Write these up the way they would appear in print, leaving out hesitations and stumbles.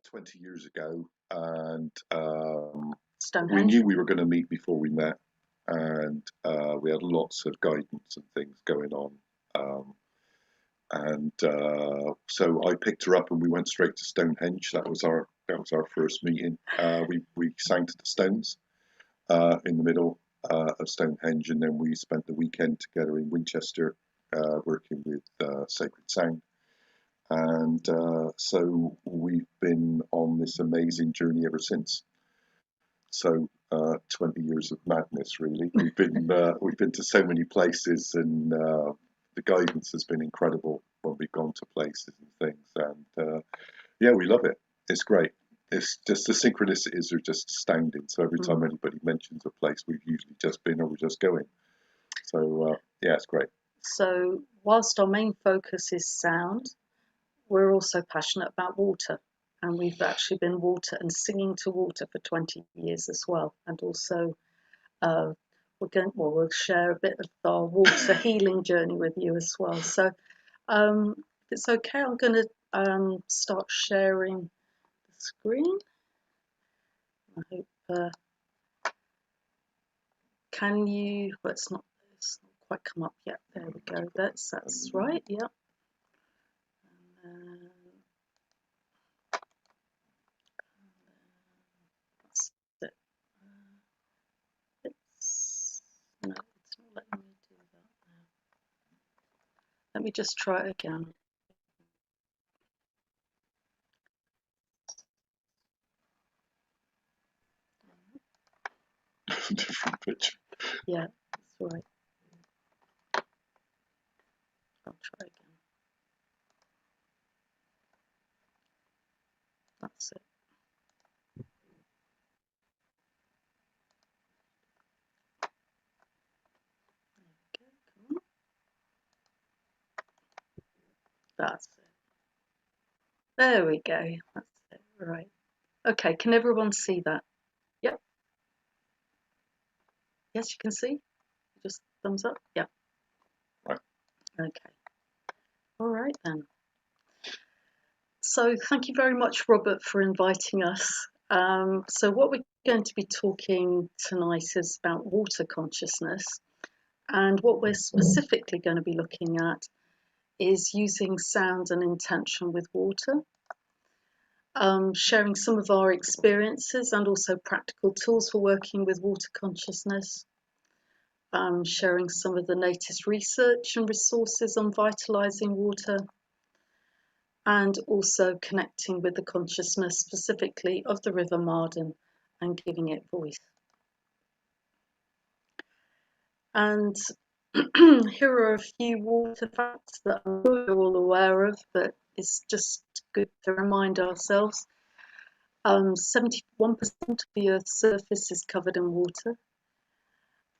20 years ago, and we Stonehenge. knew we were going to meet before we met, and we had lots of guidance and things going on. Um, and so I picked her up, and we went straight to Stonehenge. That was our first meeting. We sang to the Stones in the middle of Stonehenge, and then we spent the weekend together in Winchester, working with Sacred Sound. And so we've been on this amazing journey ever since. So 20 years of madness, really. We've been to so many places, and the guidance has been incredible when we've gone to places and things. And yeah, we love it. It's great. It's just the synchronicities are just astounding. So every time Mm. anybody mentions a place, we've usually just been or we're just going. So yeah, it's great. So, whilst our main focus is sound, we're also passionate about water. And we've actually been water and singing to water for 20 years as well. And also, uh, we'll share a bit of our water healing journey with you as well. So, if it's okay, I'm going to start sharing the screen. I hope, well, it's not quite come up yet. There we go. That's right. Yep. And that's it. No, it's not letting me do that now. Let me just try it again. Different picture. Yeah, that's right. I'll try again. That's it. Okay, come on. That's it. There we go. That's it. Right. Okay, can everyone see that? Yep. Yes, you can see. Just thumbs up. Yep. Right. Okay. All right then. So thank you very much, Robert, for inviting us. So what we're going to be talking tonight is about water consciousness. And what we're specifically going to be looking at is using sound and intention with water, sharing some of our experiences and also practical tools for working with water consciousness, sharing some of the latest research and resources on vitalizing water, and also connecting with the consciousness specifically of the River Marden and giving it voice. And here are a few water facts that I'm sure you're all aware of, but it's just good to remind ourselves. 71% of the Earth's surface is covered in water.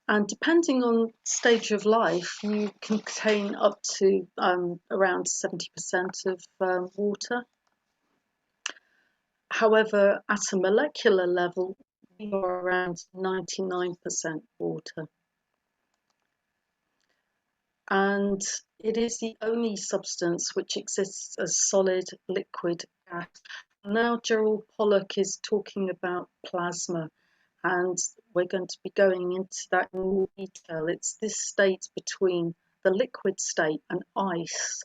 And depending on stage of life, you contain up to around 70% of water. However, at a molecular level, we are around 99% water. And it is the only substance which exists as solid, liquid, gas. Now Gerald Pollack is talking about plasma, and we're going to be going into that in more detail. It's this state between the liquid state and ice,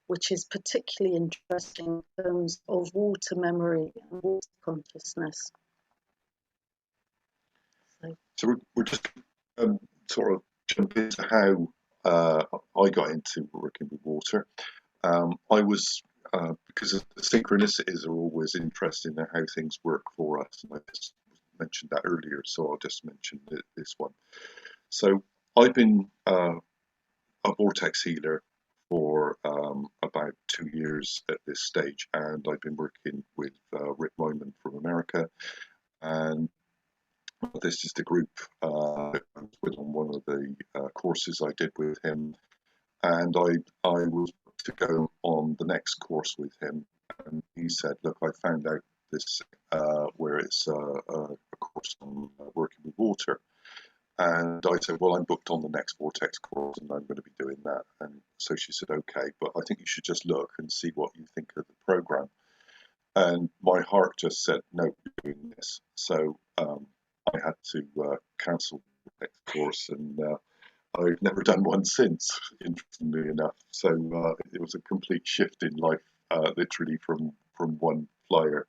which is particularly interesting in terms of water memory and water consciousness. So we're just sort of jump into how I got into working with water. I was because the synchronicities are always interesting in how things work for us, and I just mentioned that earlier, so I'll just mention this one. So I've been a vortex healer for about 2 years at this stage, and I've been working with Rick Wyman from America, and this is the group I was with on one of the courses I did with him, and I was to go on the next course with him, and he said, "Look, I found out this where it's a course on working with water." And I said, "Well, I'm booked on the next Vortex course and I'm going to be doing that." And so she said, "Okay, but I think you should just look and see what you think of the program." and my heart just said, no, you're doing this. So I had to cancel the next course, and I've never done one since, interestingly enough. So it was a complete shift in life, literally from one flyer.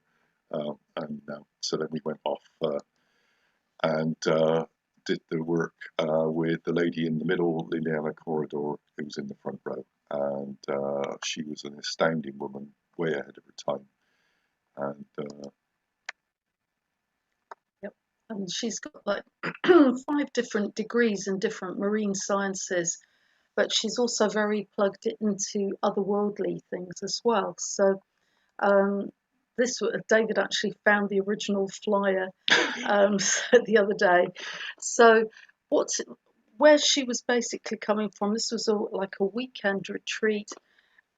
And so then we went off and did the work with the lady in the middle, Liliana Corridor, who was in the front row. And she was an astounding woman, way ahead of her time. And Yep. And she's got like 5 different degrees in different marine sciences, but she's also very plugged into otherworldly things as well. So um, David actually found the original flyer the other day. So what, where she was basically coming from, this was like a weekend retreat,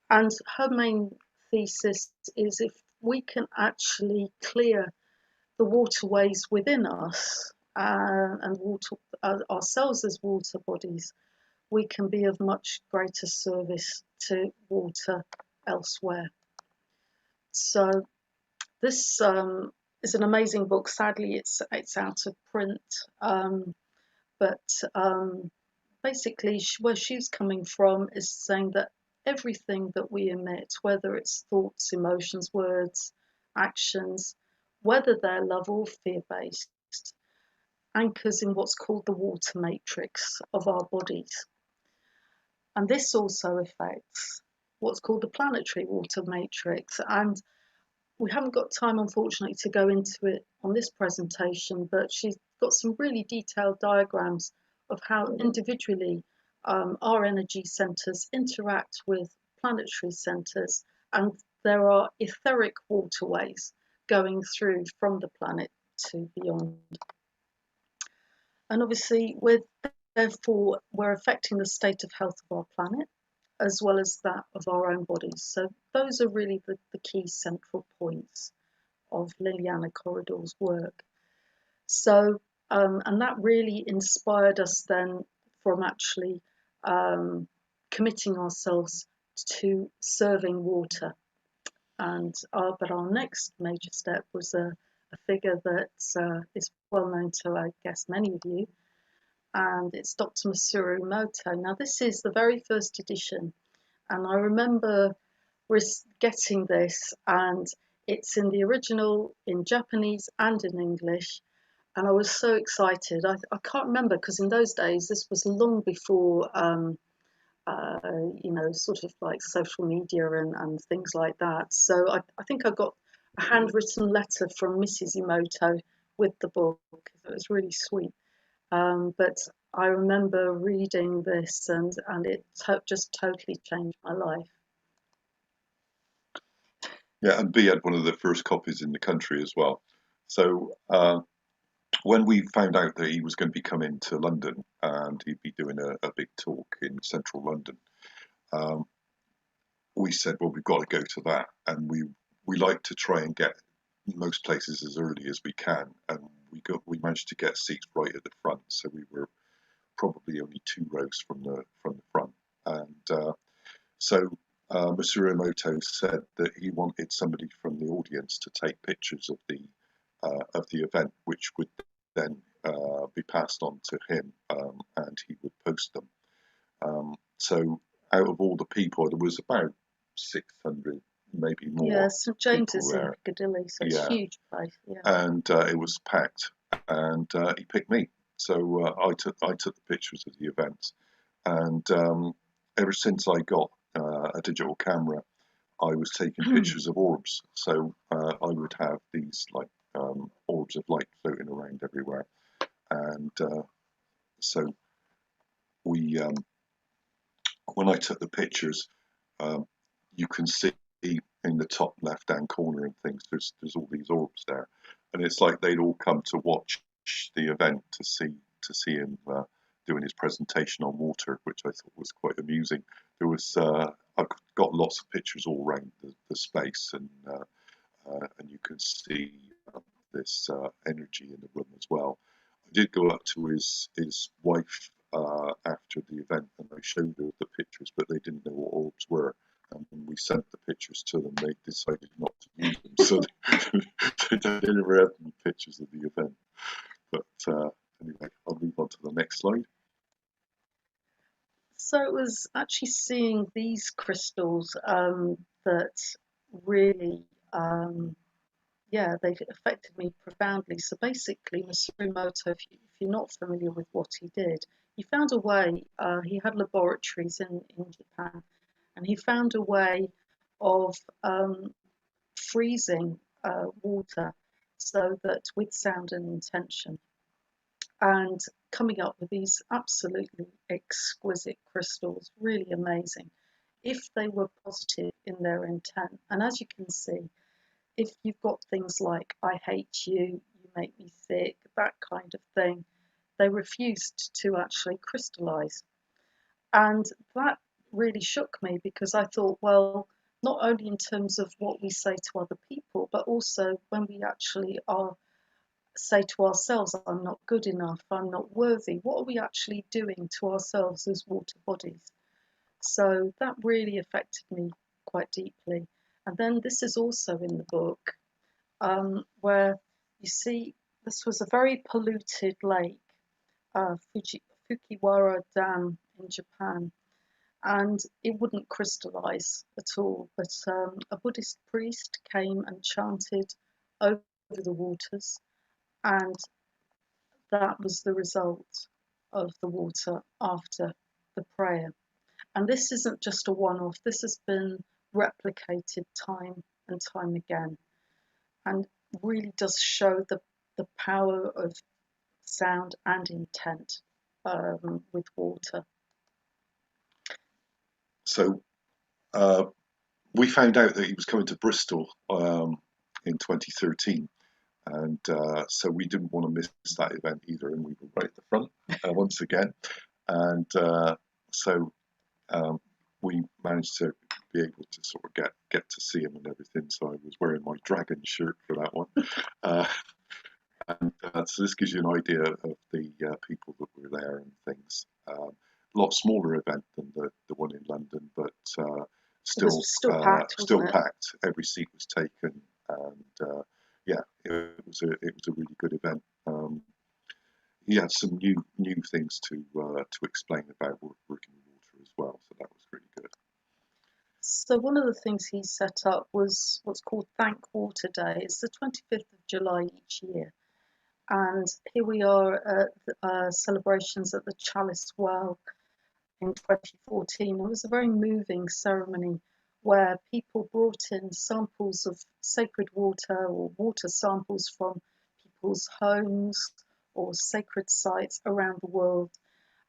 and her main thesis is if we can actually clear the waterways within us and water ourselves as water bodies, we can be of much greater service to water elsewhere. So this is an amazing book. Sadly, it's out of print, but basically, where she's coming from is saying that everything that we emit, whether it's thoughts, emotions, words, actions, whether they're love or fear based, anchors in what's called the water matrix of our bodies. And this also affects what's called the planetary water matrix. And we haven't got time, unfortunately, to go into it on this presentation, but she's got some really detailed diagrams of how individually our energy centres interact with planetary centres, and there are etheric waterways going through from the planet to beyond. And obviously, therefore, we're affecting the state of health of our planet as well as that of our own bodies. So those are really the key central points of Liliana Corridor's work. So, and that really inspired us then from actually committing ourselves to serving water. And but our next major step was a figure that is well known to, I guess, many of you, and it's Dr. Masaru Emoto. Now, this is the very first edition, and I remember getting this, and it's in the original in Japanese and in English, and I was so excited. I can't remember, because in those days this was long before sort of like social media and things like that. So I think I got a handwritten letter from Mrs. Emoto with the book. It was really sweet. But I remember reading this, and it just totally changed my life. yeah, and Bea had one of the first copies in the country as well. So when we found out that he was going to be coming to London and he'd be doing a big talk in central London, um, we said, well, we've got to go to that, and we like to try and get most places as early as we can, and we managed to get seats right at the front, so we were probably only 2 rows from the front, and so Mr. Emoto said that he wanted somebody from the audience to take pictures of the event, which would then be passed on to him, and he would post them. So out of all the people, there was about 600, maybe more. Yeah, St James is there. in Piccadilly, so it's a huge place. Yeah. And it was packed, and he picked me. So I took the pictures of the event, and ever since I got a digital camera, I was taking pictures of orbs. So I would have these like orbs of light floating around everywhere, and so we when I took the pictures, you can see in the top left-hand corner and things. There's all these orbs there, and it's like they'd all come to watch the event to see him doing his presentation on water, which I thought was quite amusing. There was I've got lots of pictures all around the space, and you can see this energy in the room as well. I did go up to his wife after the event, and I showed her the pictures, but they didn't know what orbs were. And we sent the pictures to them, they decided not to use them, so they never had any pictures of the event. But anyway, I'll move on to the next slide. So it was actually seeing these crystals that really, yeah, they affected me profoundly. So basically, Masaru if you're not familiar with what he did, he found a way, he had laboratories in Japan, and he found a way of freezing water so that with sound and intention, and coming up with these absolutely exquisite crystals, really amazing, if they were positive in their intent. And as you can see, if you've got things like I hate you, you make me sick, that kind of thing, they refused to actually crystallize. And that really shook me, because I thought, well, not only in terms of what we say to other people, but also when we actually are say to ourselves, I'm not good enough, I'm not worthy, what are we actually doing to ourselves as water bodies? So that really affected me quite deeply. And then this is also in the book, where you see this was a very polluted lake, Fujiwara Dam in Japan, and it wouldn't crystallize at all. But a Buddhist priest came and chanted over the waters, and that was the result of the water after the prayer. And this isn't just a one off, this has been replicated time and time again, and really does show the power of sound and intent with water. So we found out that he was coming to Bristol in 2013, and so we didn't want to miss that event either, and we were right at the front once again. And so we managed to be able to sort of get to see him and everything. So I was wearing my dragon shirt for that one. And so this gives you an idea of the people that were there and things. A lot smaller event than the one in London, but still packed, still packed. Every seat was taken, and yeah, it was a really good event. He had some new things to explain about working with water as well, so that was really good. So one of the things he set up was what's called Thank Water Day. It's the 25th of July each year. And here we are at celebrations at the Chalice Well in 2014. It was a very moving ceremony where people brought in samples of sacred water or water samples from people's homes or sacred sites around the world,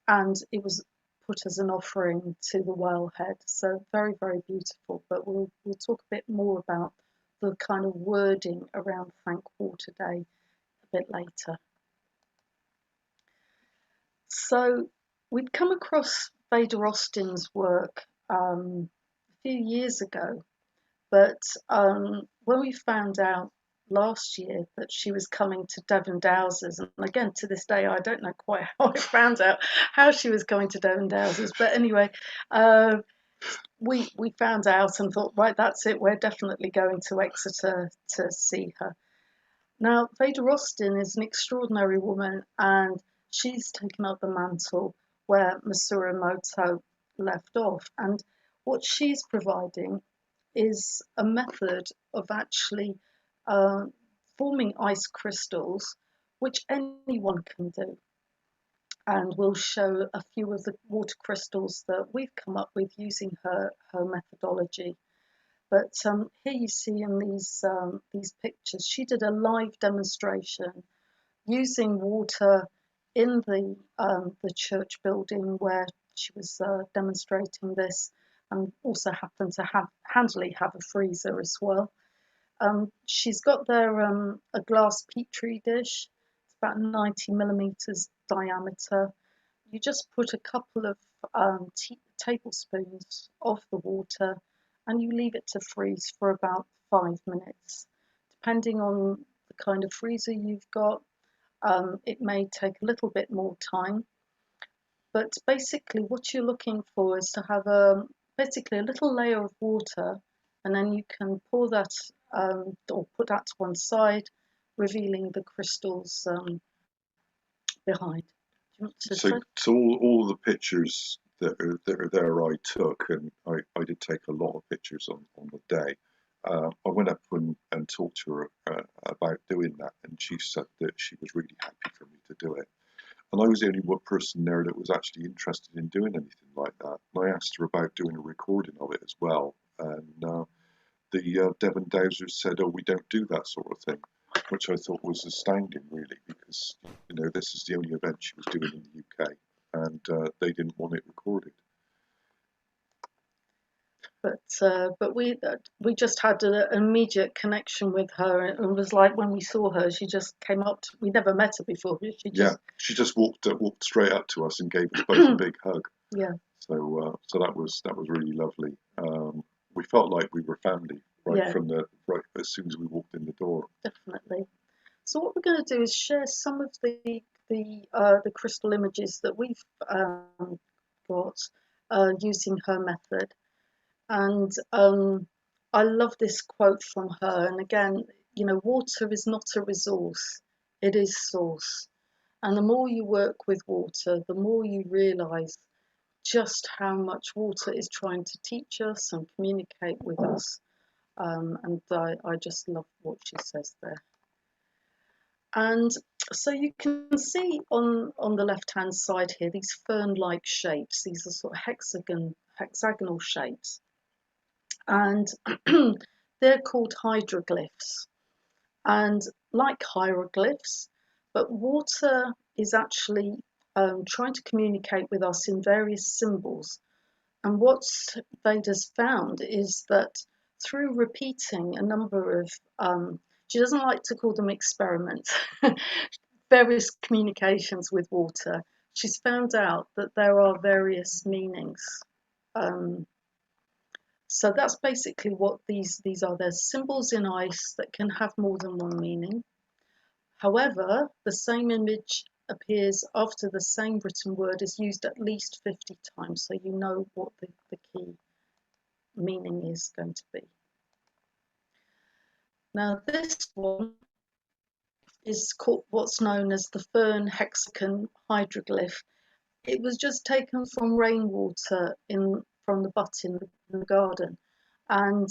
and it was put as an offering to the wellhead. So very, very beautiful. But we'll talk a bit more about the kind of wording around Thank Water Day a bit later. So we'd come across Veda Austin's work a few years ago, but when we found out last year that she was coming to Devon Dowsers, and again to this day I don't know quite how I found out how she was coming to Devon Dowsers, but anyway, we found out and thought, right, that's it, we're definitely going to Exeter to see her. Now, Veda Austin is an extraordinary woman, and she's taken up the mantle where Masaru Emoto left off. And what she's providing is a method of actually forming ice crystals, which anyone can do. And we'll show a few of the water crystals that we've come up with using her methodology. But here you see in these pictures, she did a live demonstration using water in the church building where she was demonstrating this, and also happened to handily have a freezer as well. She's got there a glass petri dish. It's about 90 millimeters diameter. You just put a couple of tablespoons of the water, and you leave it to freeze for about 5 minutes. Depending on the kind of freezer you've got, it may take a little bit more time. But basically what you're looking for is to have basically a little layer of water, and then you can pour that or put that to one side, revealing the crystals behind. Do you want to So, say? so all the pictures that are there I took, and I did take a lot of pictures on the day. I went up and talked to her about doing that, and she said that she was really happy for me to do it. And I was the only one person there that was actually interested in doing anything like that. And I asked her about doing a recording of it as well, and the Devon Dowsers said, "Oh, we don't do that sort of thing," which I thought was astounding, really, because this is the only event she was doing in the UK, and they didn't want it recorded. But we just had an immediate connection with her. It was like when we saw her, she just came up. We never met her before. She Yeah, just she just walked straight up to us and gave us both a big hug. yeah, So that was really lovely. We felt like we were family yeah, right as soon as we walked in the door. definitely. So what we're going to do is share some of the crystal images that we've got using her method. And I love this quote from her. And again, water is not a resource; it is source. And the more you work with water, the more you realise just how much water is trying to teach us and communicate with us. And I just love what she says there. And so you can see on the left hand side here these fern like shapes. These are sort of hexagonal shapes, and they're called hydroglyphs. And like hieroglyphs, but water is actually trying to communicate with us in various symbols. And what Veda's found is that through repeating a number of, she doesn't like to call them experiments, various communications with water, she's found out that there are various meanings. Um, so that's basically what these are. There's symbols in ice that can have more than one meaning. However, the same image appears after the same written word is used at least 50 times, so you know what the key meaning is going to be. Now, this one is called what's known as the fern hexagon hydroglyph. It was just taken from rainwater from the butt in the garden. And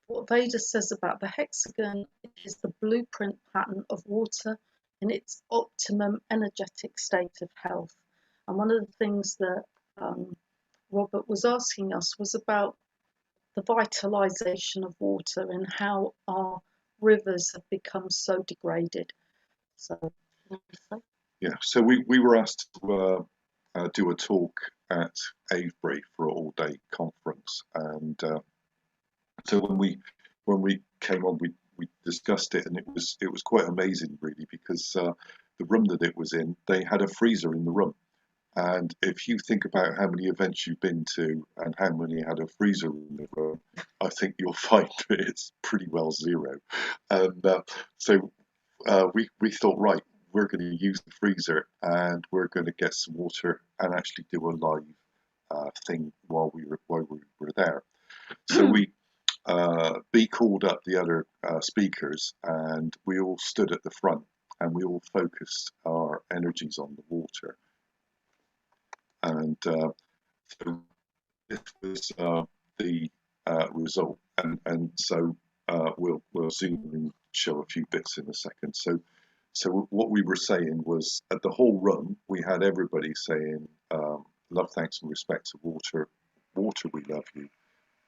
what Veda says about the hexagon is the blueprint pattern of water in its optimum energetic state of health. And one of the things that Robert was asking us was about the vitalization of water and how our rivers have become so degraded. So, Yeah, so we were asked to do a talk at Avebury for an all-day conference, and so when we came on, we discussed it, and it was quite amazing, really, because the room that it was in, they had a freezer in the room. And if you think about how many events you've been to and how many had a freezer in the room, I think you'll find that it's pretty well zero. And so we thought, right, we're going to use the freezer and we're going to get some water and actually do a live thing while we were there. So Bea called up the other speakers, and we all stood at the front and we all focused our energies on the water. And so this was the result. And so we'll zoom and show a few bits in a second. So what we were saying was, at the whole run, we had everybody saying, love, thanks, and respect to water. Water, we love you.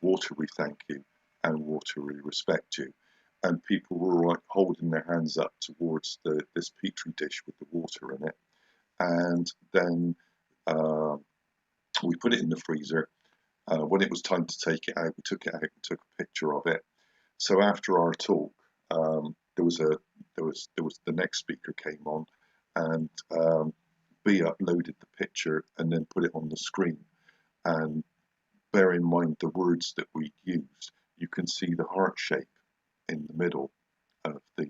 Water, we thank you. And water, we respect you. And people were like holding their hands up towards this petri dish with the water in it. And then we put it in the freezer. When it was time to take it out, we took it out and took a picture of it. So after our talk, there was the next speaker came on, and Bea uploaded the picture and then put it on the screen. And bear in mind the words that we used. You can see the heart shape in the middle of the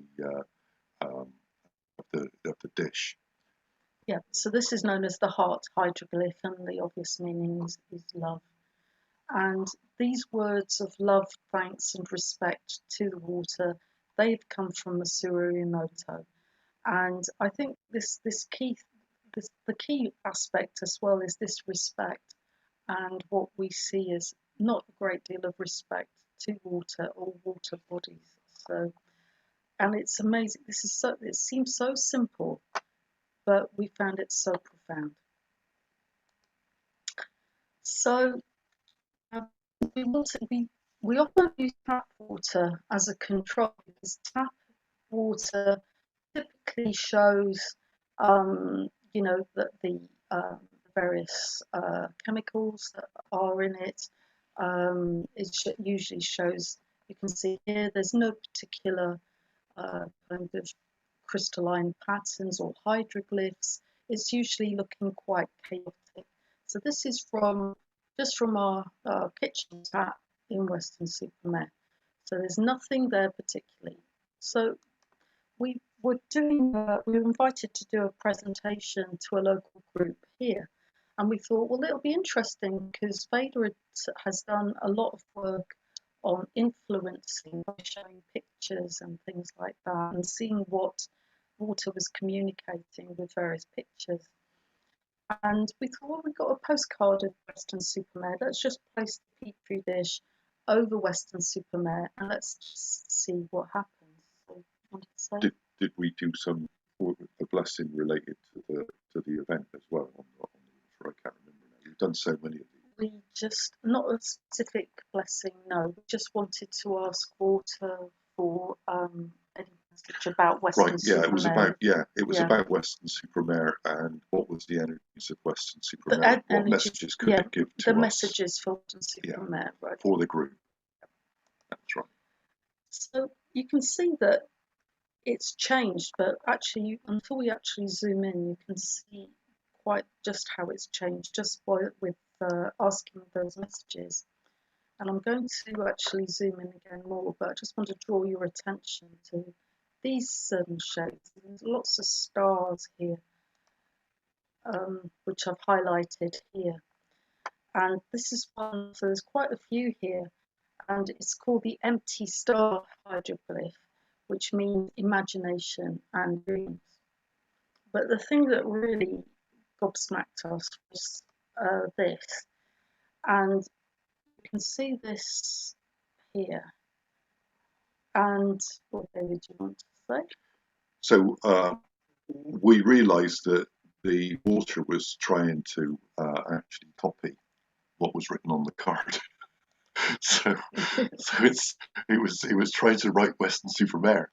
dish. yeah, so this is known as the heart hydroglyph, and the obvious meaning is love. And these words of love, thanks, and respect to the water, they've come from Masuru Emoto. And I think the key aspect as well is this respect, and what we see is not a great deal of respect to water or water bodies. So, and it's amazing. It seems so simple, but we found it so profound. So we often use tap water as a control, because tap water typically shows, that the various chemicals that are in it. Usually shows, you can see here, there's no particular kind of crystalline patterns or hydroglyphs. It's usually looking quite chaotic. So this is just from our kitchen tap in Weston-super-Mare. So there's nothing there particularly. So we were invited to do a presentation to a local group here. And we thought, well, it'll be interesting because Veda has done a lot of work on influencing by showing pictures and things like that, and seeing what water was communicating with various pictures. And we thought, well, we've got a postcard of Weston-super-Mare. Let's just place the petri dish over Weston-super-Mare and let's just see what happens. So, want to say? Did we do a blessing related to the event as well on the water? I can't remember now. We've done so many of these. We just, not a specific blessing, no. We just wanted to ask water for any message about Weston-super-Mare. Right, it was about Weston-super-Mare, and what was the energies of Weston-super-Mare? What messages could it give to us? The messages for Weston-super-Mare, right. For the group. That's right. So you can see that it's changed, but actually, until we actually zoom in, you can see quite just how it's changed just with asking those messages. And I'm going to actually zoom in again more, but I just want to draw your attention to these shapes. There's lots of stars here, which I've highlighted here. And this is one, so there's quite a few here, and it's called the empty star hydroglyph, which means imagination and dreams. But the thing that really gobsmacked us was this, and you can see this here. And what, David, do you want to say? So we realised that the water was trying to actually copy what was written on the card. so it was trying to write Weston-super-Mare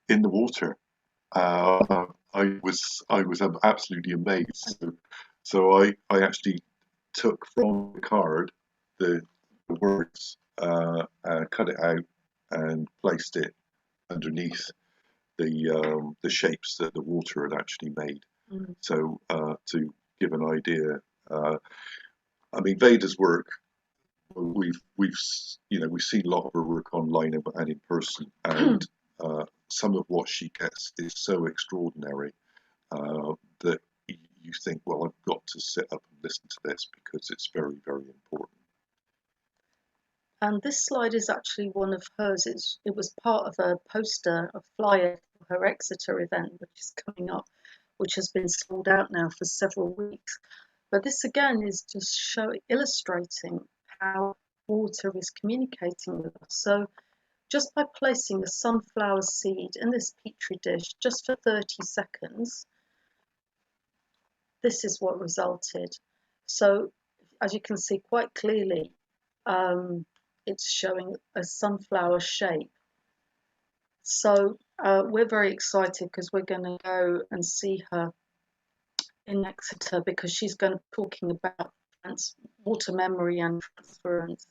in the water. I was absolutely amazed. So I actually took from the card the words, cut it out, and placed it underneath the shapes that the water had actually made. Mm. So to give an idea, I mean, Veda's work, we've seen a lot of her work online and in person, and some of what she gets is so extraordinary that you think, well, I've got to sit up and listen to this because it's very, very important. And this slide is actually one of hers. It was part of a poster, a flyer for her Exeter event, which is coming up, which has been sold out now for several weeks. But this again is just illustrating how water is communicating with us. So just by placing a sunflower seed in this petri dish just for 30 seconds, this is what resulted. So as you can see quite clearly, it's showing a sunflower shape. So we're very excited because we're going to go and see her in Exeter, because she's going to be talking about water memory and transference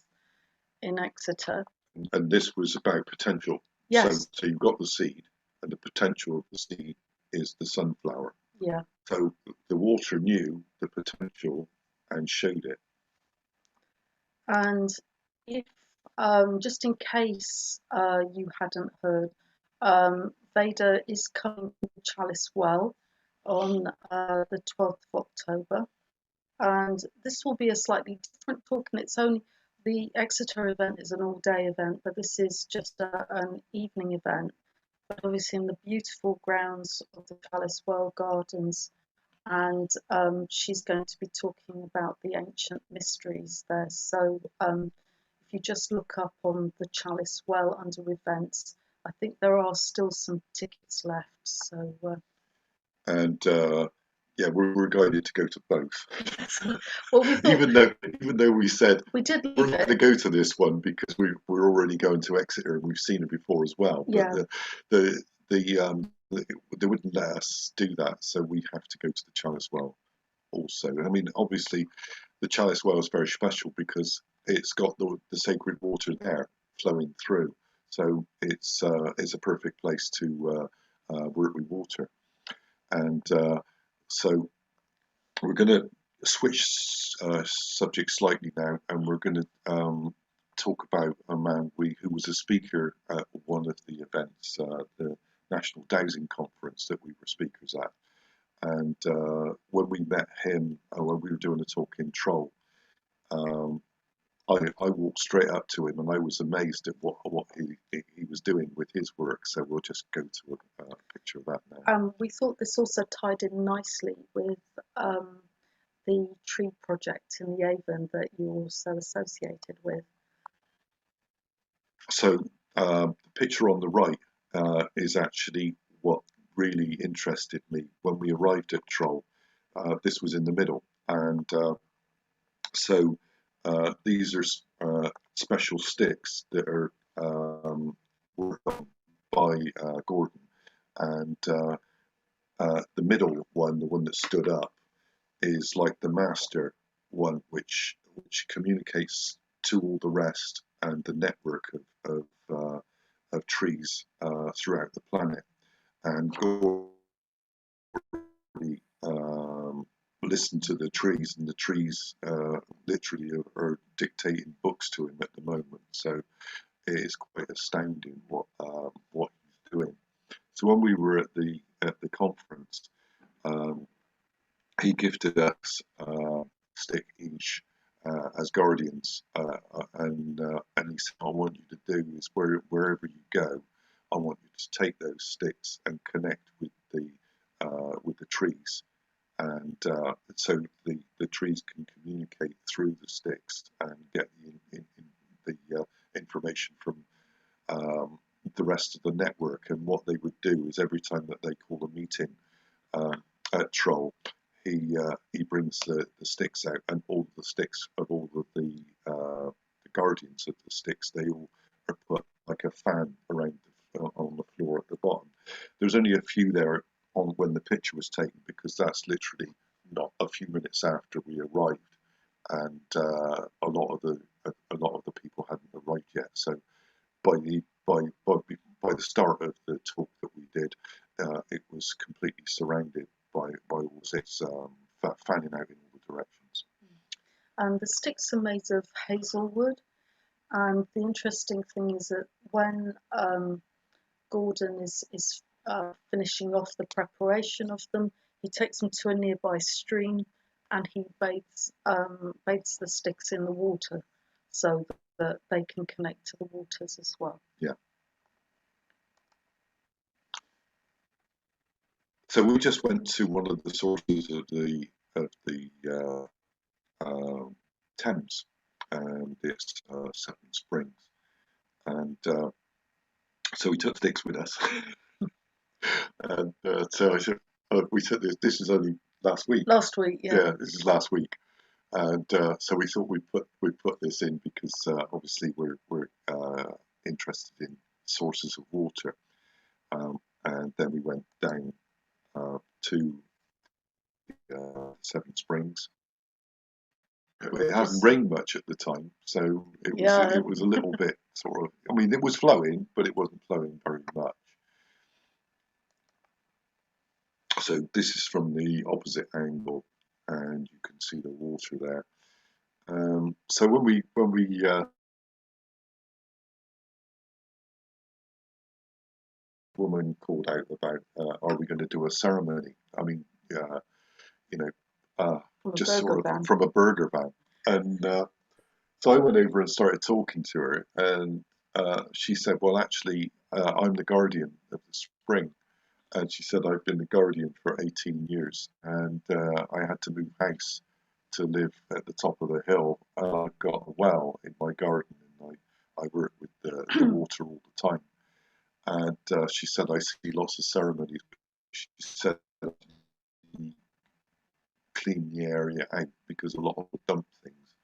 in Exeter. And this was about potential. Yes. So you've got the seed, and the potential of the seed is the sunflower. Yeah. So the water knew the potential and showed it. And if just in case you hadn't heard, Veda is coming to Chalice Well on the 12th of October. And this will be a slightly different talk, and it's only the Exeter event is an all-day event, but this is just an evening event. But obviously, in the beautiful grounds of the Chalice Well Gardens, and she's going to be talking about the ancient mysteries there. So if you just look up on the Chalice Well under events, I think there are still some tickets left. So and yeah, we're guided to go to both. well, we thought even though we said we did we're leave not going to it. go to this one because we're already going to Exeter and we've seen it before as well. But Yeah, they wouldn't let us do that, so we have to go to the Chalice Well also. I mean, obviously, the Chalice Well is very special because it's got the sacred water there flowing through, so it's a perfect place to work with water. And so we're going to switch subjects slightly now, and we're going to talk about a man who was a speaker at one of the events, the National Dowsing Conference that we were speakers at. And when we met him, when we were doing a talk in Troll, um, I walked straight up to him and I was amazed at what he was doing with his work. So we'll just go to a picture of that now. we thought this also tied in nicely with the tree project in the Avon that you're also associated with. So the picture on the right is actually what really interested me when we arrived at Troll. This was in the middle, and so these are special sticks that are worked on by Gordon, and the middle one, the one that stood up, is like the master one, which communicates to all the rest and the network of trees throughout the planet. And Gordon listen to the trees, and the trees literally are dictating books to him at the moment. So it is quite astounding what he's doing. So when we were at the conference, um, he gifted us a stick each as guardians, and he said, "I want you to do is wherever you go, I want you to take those sticks and connect with the trees, and so the trees can communicate through the sticks and get the information from um, the rest of the network." And what they would do is every time that they call a meeting at Troll, he brings the sticks out, and all the sticks of all of the guardians of the sticks, they all are put like a fan around on the floor at the bottom. There's only a few there on when the picture was taken because that's literally not a few minutes after we arrived, and a lot of the people hadn't arrived yet. So by the by the start of the talk that we did, it was completely surrounded by all this fanning out in all the directions. And the sticks are made of hazelwood. And the interesting thing is that when Gordon is finishing off the preparation of them, he takes them to a nearby stream and he bathes the sticks in the water so that they can connect to the waters as well. Yeah. So we just went to one of the sources of the Thames, and it's Seven Springs, and so we took sticks with us, and so I said, we took this. This is only last week. Last week, yeah. Yeah, this is last week, and so we thought we'd put this in because obviously we're interested in sources of water, and then we went down to Seven Springs. It hadn't rained much at the time, so it was a little bit sort of. I mean, it was flowing, but it wasn't flowing very much. So this is from the opposite angle, and you can see the water there. So when we woman called out about are we going to do a ceremony? I mean, you know, uh, From a just burger sort of van. from a burger van. And so I went over and started talking to her, and she said, "Well, actually, I'm the guardian of the spring." And she said, "I've been the guardian for 18 years, and I had to move house to live at the top of the hill. And I've got a well in my garden, and I work with the water all the time." And she said, "I see lots of ceremonies." She said, "You clean the area out because a lot of people dump things,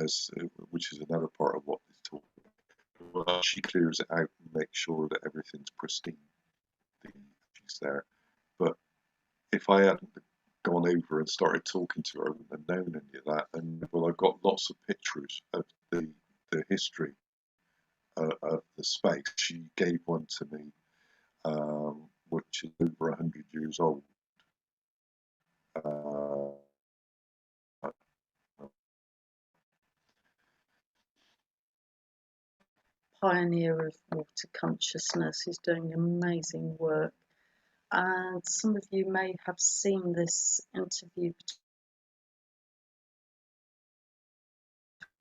as which is another part of what this talk. Well, she clears it out and makes sure that everything's pristine. She's there. But if I hadn't gone over and started talking to her, I wouldn't have known any of that. And well, I've got lots of pictures of the history of the space. She gave one to me, which is over 100 years old. Uh, Pioneer of water consciousness. He's doing amazing work. And some of you may have seen this interview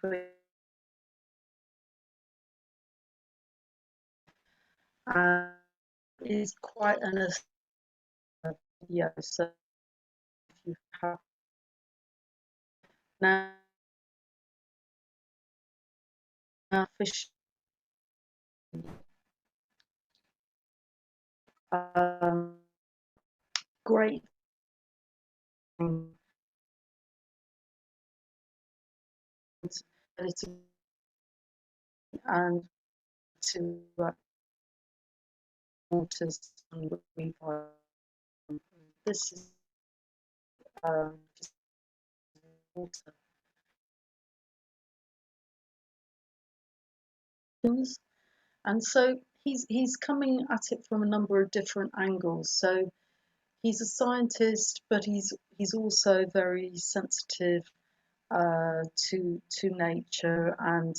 between is quite an video. So if you have now fish, great editing and to waters and revive. This is just water. And so he's coming at it from a number of different angles. So he's a scientist, but he's also very sensitive to nature, and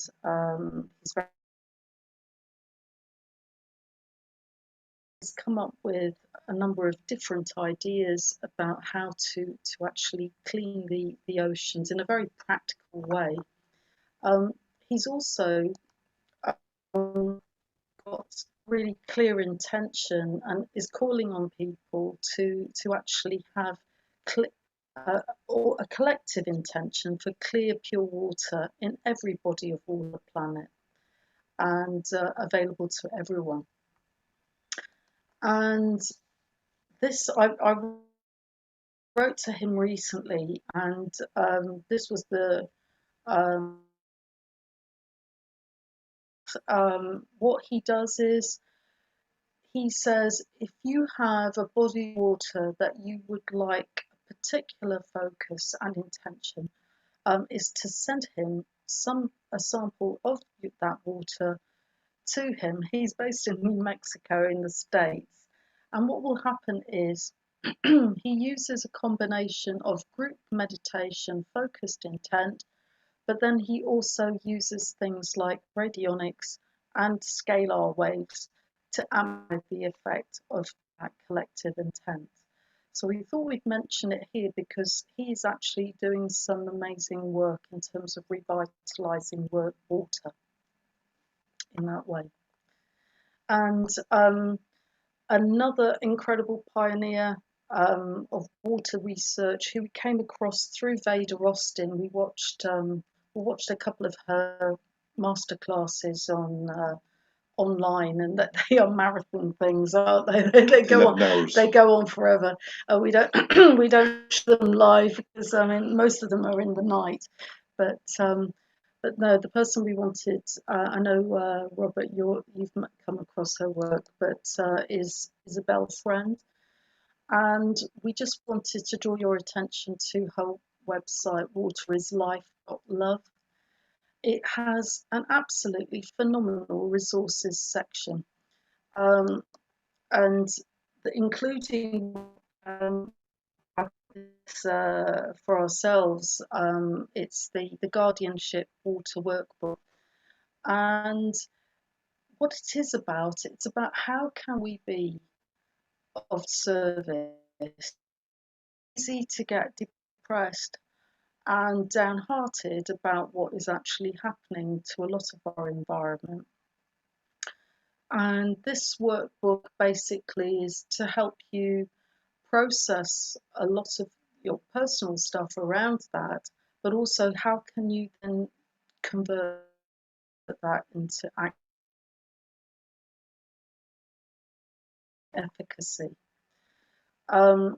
he's come up with a number of different ideas about how to actually clean the oceans in a very practical way. He's also got really clear intention and is calling on people to actually have or a collective intention for clear, pure water in every body of water on the planet and available to everyone. And this, I wrote to him recently, and this was the what he does is he says if you have a body of water that you would like a particular focus and intention, is to send him a sample of that water to him. He's based in New Mexico in the States. And what will happen is he uses a combination of group meditation, focused intent, but then he also uses things like radionics and scalar waves to amplify the effect of that collective intent. So we thought we'd mention it here because he's actually doing some amazing work in terms of revitalizing water in that way. And another incredible pioneer of water research who we came across through Veda Austin. We watched a couple of her masterclasses online, and that they are marathon things, aren't they? They go on. 11 hours. They go on forever. We don't we don't watch them live because I mean most of them are in the night, but. But no, the person we wanted, I know, Robert, you've come across her work, but is Isabel's friend. And we just wanted to draw your attention to her website, waterislife.love. It has an absolutely phenomenal resources section, um, and including for ourselves, it's the Guardianship Water Workbook. And what it is about, it's about how can we be of service. Easy to get depressed and downhearted about what is actually happening to a lot of our environment. And this workbook basically is to help you process a lot of your personal stuff around that, but also how can you then convert that into efficacy. Um,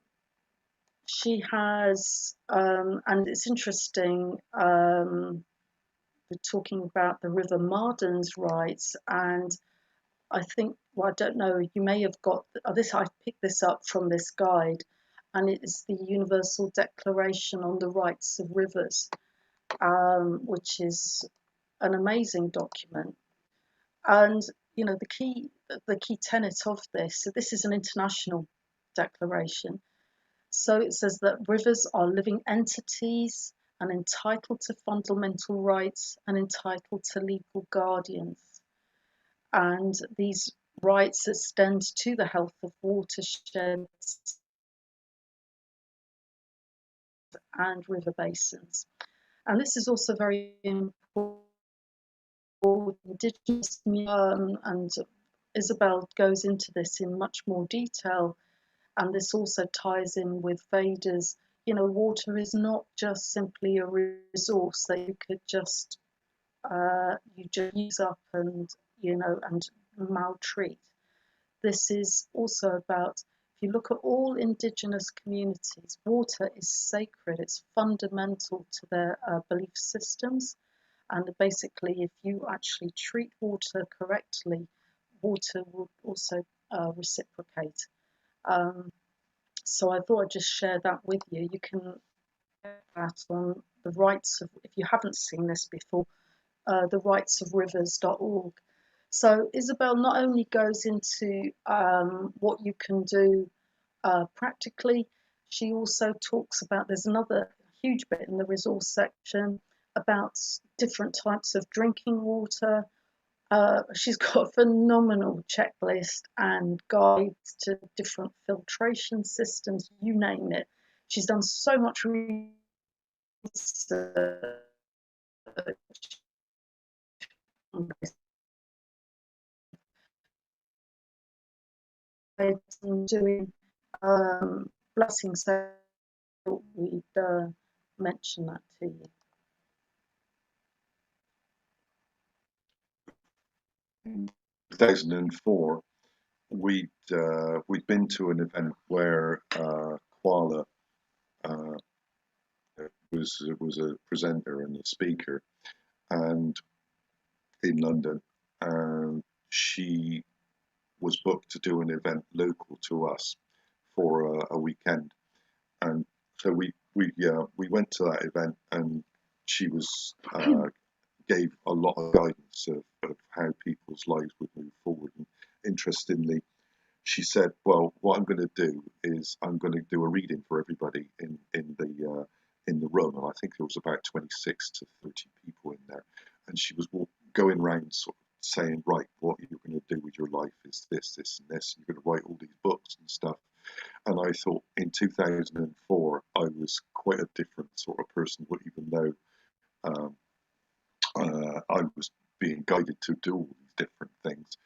she has, and it's interesting, we're talking about the River Marden's rights, and I think, well, I don't know, you may have got this, I picked this up from this guide, and it is the Universal Declaration on the Rights of Rivers, which is an amazing document. And you know, the key tenet of this, so this is an international declaration. So it says that rivers are living entities and entitled to fundamental rights and entitled to legal guardians. And these rights extend to the health of watersheds and river basins. And this is also very important. Indigenous, and Isabel goes into this in much more detail, and this also ties in with Veda's. You know, water is not just simply a resource that you could just use up and and maltreat. This is also about, if you look at all indigenous communities, water is sacred. It's fundamental to their belief systems. And basically, if you actually treat water correctly, water will also reciprocate. Um, so I thought I'd just share that with you. You can get that on the rights of, if you haven't seen this before, the rightsofrivers.org. So Isabel not only goes into what you can do practically, she also talks about, there's another huge bit in the resource section about different types of drinking water. She's got a phenomenal checklist and guides to different filtration systems, you name it. She's done so much research on this, and doing blessings. So we'd mention that to you. In 2004, we'd been to an event where Koala was a presenter and a speaker, and in London, and she was booked to do an event local to us for a weekend, and so we went to that event, and she was gave a lot of guidance of how people's lives would move forward. And interestingly, she said, "Well, what I'm going to do is I'm going to do a reading for everybody in the room." And I think there was about 26 to 30 people in there, and she was going around sort of saying, "Right, what you're going to do with your life is this, this, and this. You're going to write all these books and stuff." And I thought, in 2004, I was quite a different sort of person, even though um, I was being guided to do all these different things.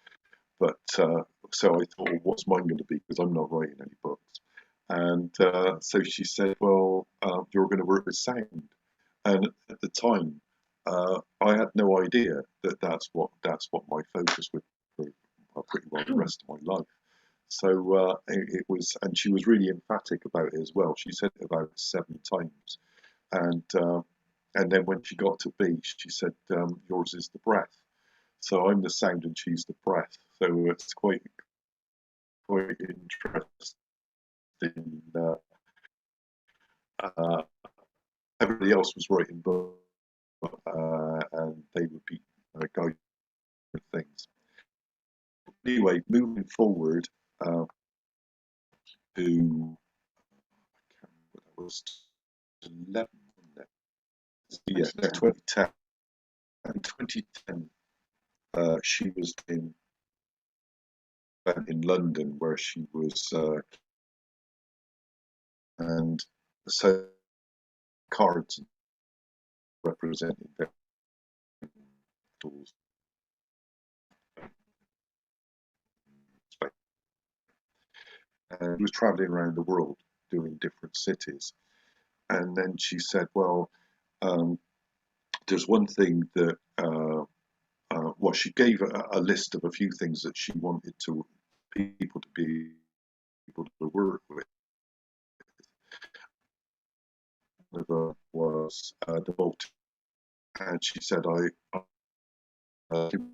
But so I thought, well, what's mine going to be? Because I'm not writing any books. And so she said, well, you're going to work with sound. And at the time, I had no idea that that's what my focus would be for pretty well the rest of my life. So it was, and she was really emphatic about it as well. She said it about 7 times, and then when she got to B, she said, "Yours is the breath." So I'm the sound and she's the breath. So it's quite interesting. Uh, uh, Everybody else was writing books, and they would be guiding things. Anyway, moving forward to, I can't remember, that was 11, wasn't it? Yeah, no, 2010. In 2010, she was in London where she was, and so cards representing vegetables, and he was traveling around the world doing different cities. And then she said, well, um, there's one thing that, well, she gave a list of a few things that she wanted to people to be able to work with. One of them was the vault, and she said, people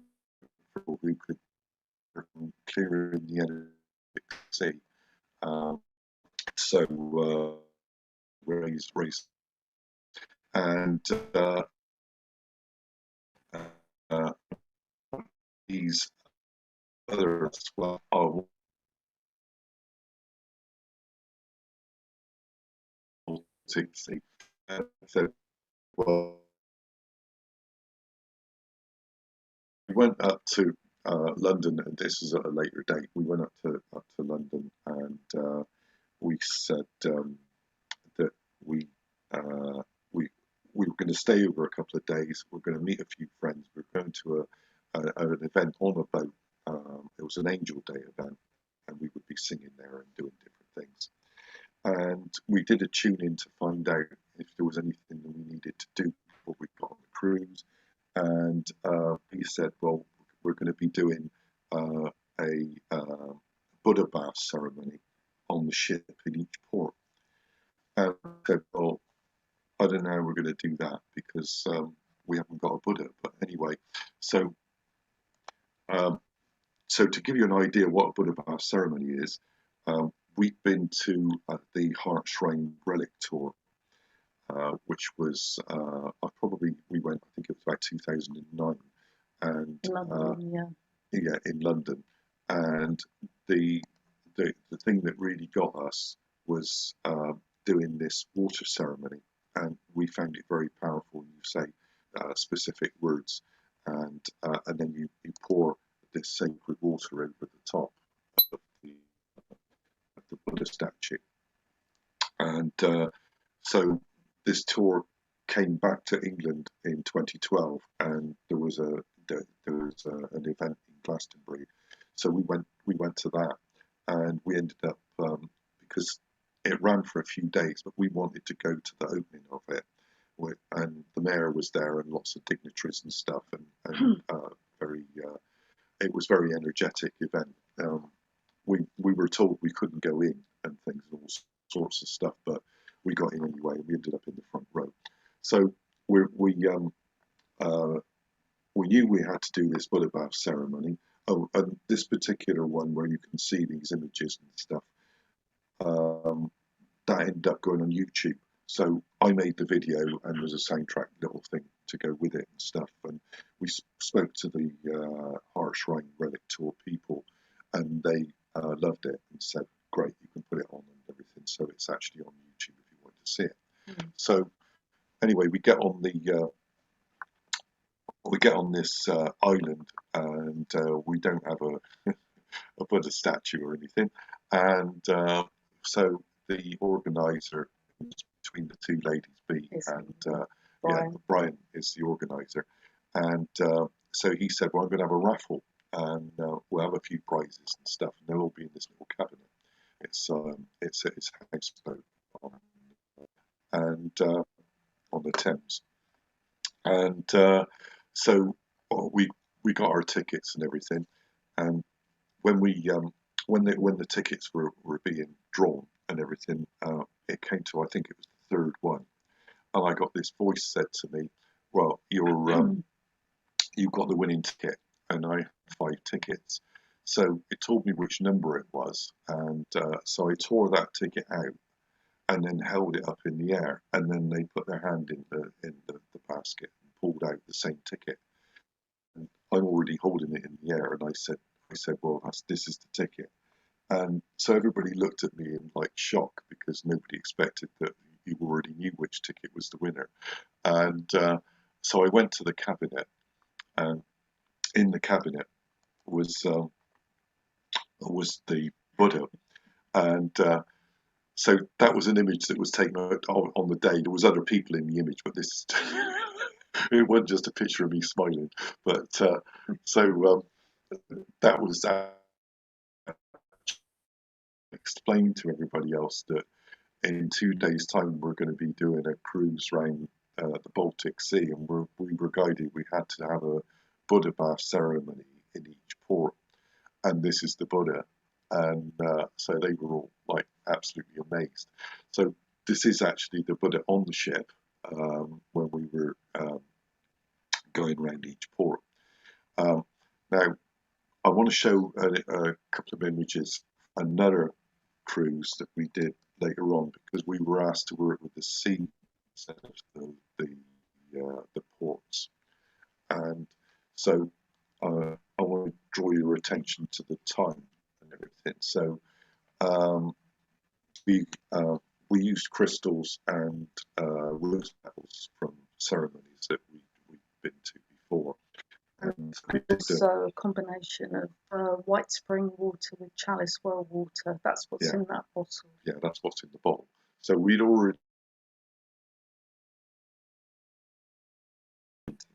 who could clear in the energy. Um, so raise and uh, these others well are see. So well, we went up to London, and this is at a later date. We went up to London, and we said that we uh, we we were going to stay over a couple of days. We're going to meet a few friends. We're going to an event on a boat. It was an Angel Day event, and we would be singing there and doing different things. And we did a tune in to find out if there was anything that we needed to do before we got on the cruise. And he said, well, we're going to be doing a Buddha bath ceremony on the ship in each port. And I said, well, I don't know how we're going to do that because we haven't got a Buddha. But anyway, so um, so to give you an idea what a Buddha bath ceremony is, we've been to the Heart Shrine Relic Tour, which was we went, I think it was about 2009, and London, yeah. yeah, in London, and the the thing that really got us was doing this water ceremony, and we found it very powerful. You say specific words, and then you pour this sacred water over the top of the Buddha statue, and so this tour came back to England in 2012, and an event in Glastonbury. So we went to that, and we ended up because it ran for a few days, but we wanted to go to the opening of it, and the mayor was there and lots of dignitaries and stuff, and very it was very energetic event. We were told we couldn't go in and things and all sorts of stuff, but we got in anyway, and we ended up in the front row. So uh, we knew we had to do this Buddha bath ceremony. Oh, and this particular one where you can see these images and stuff, um, that ended up going on YouTube. So I made the video, and there's a soundtrack little thing to go with it and stuff. And we spoke to the Heart Shrine Relic Tour people, and they loved it and said, "Great, you can put it on and everything." So it's actually on YouTube if you want to see it. Mm. So anyway, we get on this island, and we don't have a Buddha statue or anything, and so the organizer between the two ladies, Bea and Brian is the organizer, and so he said, "Well, I'm going to have a raffle, and we'll have a few prizes and stuff, and they'll all be in this little cabinet. It's houseboat and on the Thames, and so we got our tickets and everything, and when when the tickets were being drawn and everything, it came to, I think it was the third one, and I got this voice said to me, "Well, you've got the winning ticket," and I had 5 tickets. So it told me which number it was, and so I tore that ticket out and then held it up in the air, and then they put their hand in the basket and pulled out the same ticket. And I'm already holding it in the air, and I said, "Well, this is the ticket." And so everybody looked at me in like shock because nobody expected that you already knew which ticket was the winner. And so I went to the cabinet, and in the cabinet was the Buddha, and So that was an image that was taken on the day. There was other people in the image, but this it wasn't just a picture of me smiling. But so that was explained to everybody else that in 2 days' time we're going to be doing a cruise around the Baltic Sea, and we were guided. We had to have a Buddha bath ceremony in each port, and this is the Buddha. And so they were all like absolutely amazed. So this is actually the Buddha on the ship when we were going around each port. Now, I want to show a couple of images, another cruise that we did later on, because we were asked to work with the sea instead of the ports. And so I want to draw your attention to the time and everything. So we used crystals and rose petals from ceremonies that we'd been to before. And also a combination of white spring water with chalice well water. That's what's in that bottle. Yeah, that's what's in the bottle. So we'd already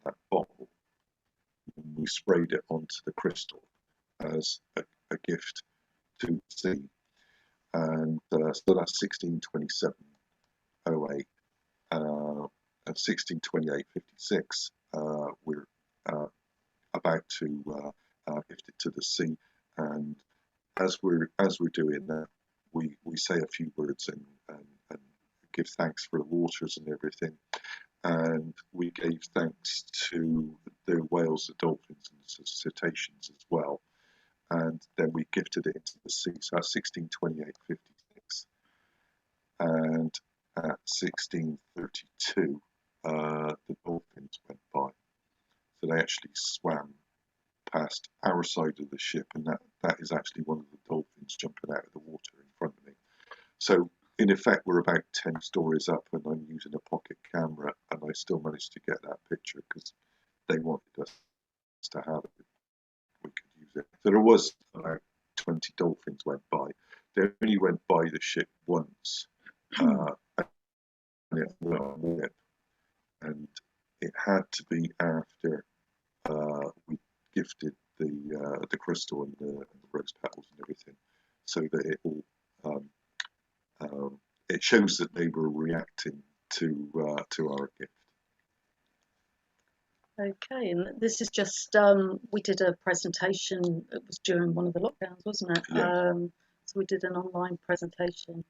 that bottle, and we sprayed it onto the crystal as a gift to the sea. And so that's 1627.08 and 1628.56. We're about to gift it to the sea, and as we're doing that, we say a few words and give thanks for the waters and everything, and we gave thanks to the whales, the dolphins, and the cetaceans as well, and then we gifted it into the sea. So that's 1628.56, and at 1632, the dolphins went by. So they actually swam past our side of the ship, and that is actually one of the dolphins jumping out of the water in front of me. So in effect, we're about 10 stories up, and I'm using a pocket camera, and I still managed to get that picture because they wanted us to have it. We could use it. So there was about 20 dolphins went by. They only went by the ship once, and it went on it, and it had to be after we gifted the crystal and the rose petals and everything, so that it all it shows that they were reacting to our gift. Okay, and this is just we did a presentation. It was during one of the lockdowns, wasn't it? Yes. So we did an online presentation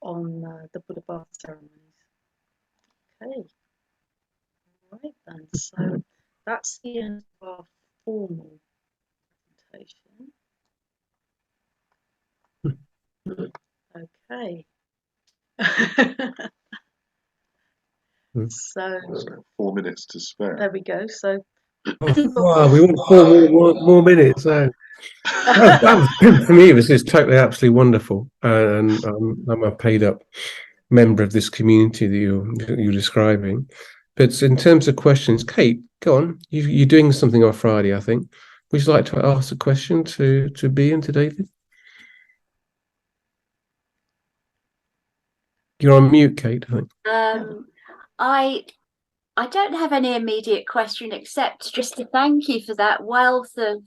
on the Buddha bath ceremonies. Okay, right then. So that's the end of our formal presentation. Okay. So 4 minutes to spare. there we go. So wow, we want 4 more minutes. So for me, this is totally, absolutely wonderful, and I'm a paid up member of this community that you're describing. But in terms of questions, Kate, go on. You're doing something on Friday, I think. Would you like to ask a question to Bea and to David? You're on mute, Kate, I think. I don't have any immediate question except just to thank you for that wealth of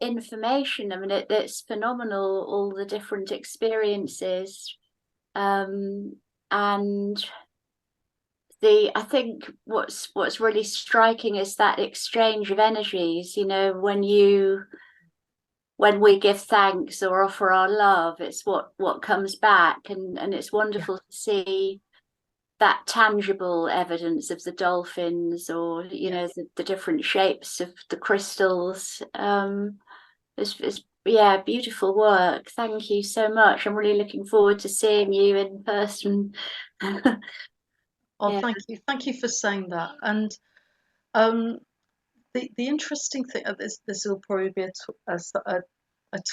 information. I mean, it's phenomenal, all the different experiences, and I think what's really striking is that exchange of energies. You know, when we give thanks or offer our love, it's what comes back, and it's wonderful to see that tangible evidence of the dolphins, or you know, the different shapes of the crystals. It's beautiful work. Thank you so much. I'm really looking forward to seeing you in person. Oh, thank you for saying that. And the interesting thing, this will probably be a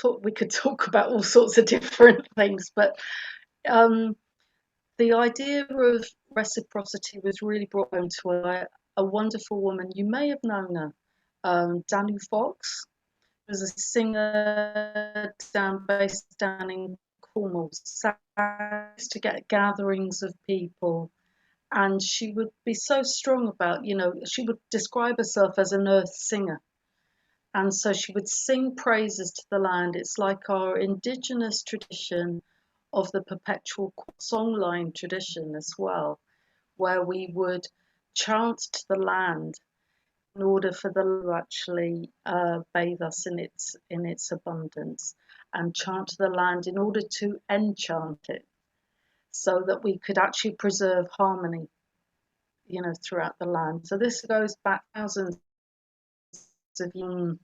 talk. We could talk about all sorts of different things, but the idea of reciprocity was really brought home to a wonderful woman. You may have known her, Danu Fox. Was a singer based down in informal, to get gatherings of people. And she would be so strong about, she would describe herself as an earth singer. And so she would sing praises to the land. It's like our indigenous tradition of the perpetual songline tradition as well, where we would chant to the land in order for the land to actually bathe us in its abundance, and chant to the land in order to enchant it, so that we could actually preserve harmony, throughout the land. So this goes back thousands of years.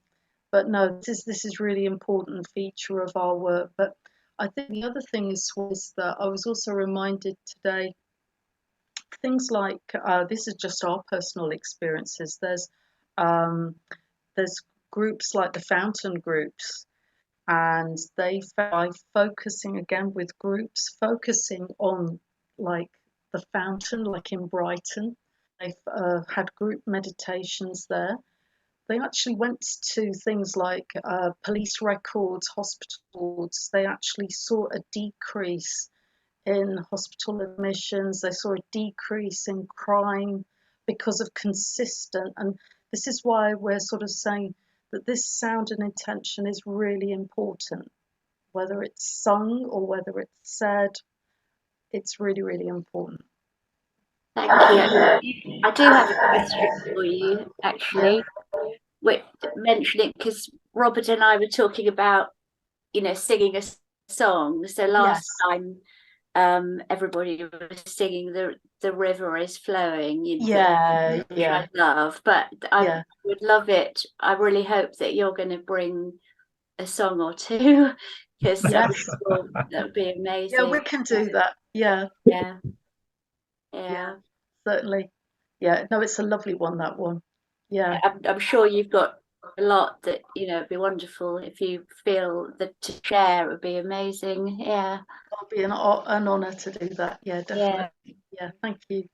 But no, this is really important feature of our work. But I think the other thing is that I was also reminded today, things like this is just our personal experiences. There's groups like the fountain groups, and by focusing again with groups, focusing on like the fountain, like in Brighton, they've had group meditations there. They actually went to things like police records, hospitals. They actually saw a decrease in hospital admissions. They saw a decrease in crime because of consistent. And this is why we're sort of saying that this sound and intention is really important. Whether it's sung or whether it's said, it's really, really important. Thank you. I do have a question for you, actually. We're mentioning, because Robert and I were talking about, singing a song. So last time, everybody was singing "The River Is Flowing," which I love. But I would love it. I really hope that you're going to bring a song or two, because that would be amazing. Yeah, we can do that. Yeah, certainly. Yeah, no, it's a lovely one, that one. Yeah, I'm sure you've got a lot that it'd be wonderful if you feel that to share. It would be amazing. Yeah, it'll be an honor to do that. Yeah, definitely. Yeah, thank you.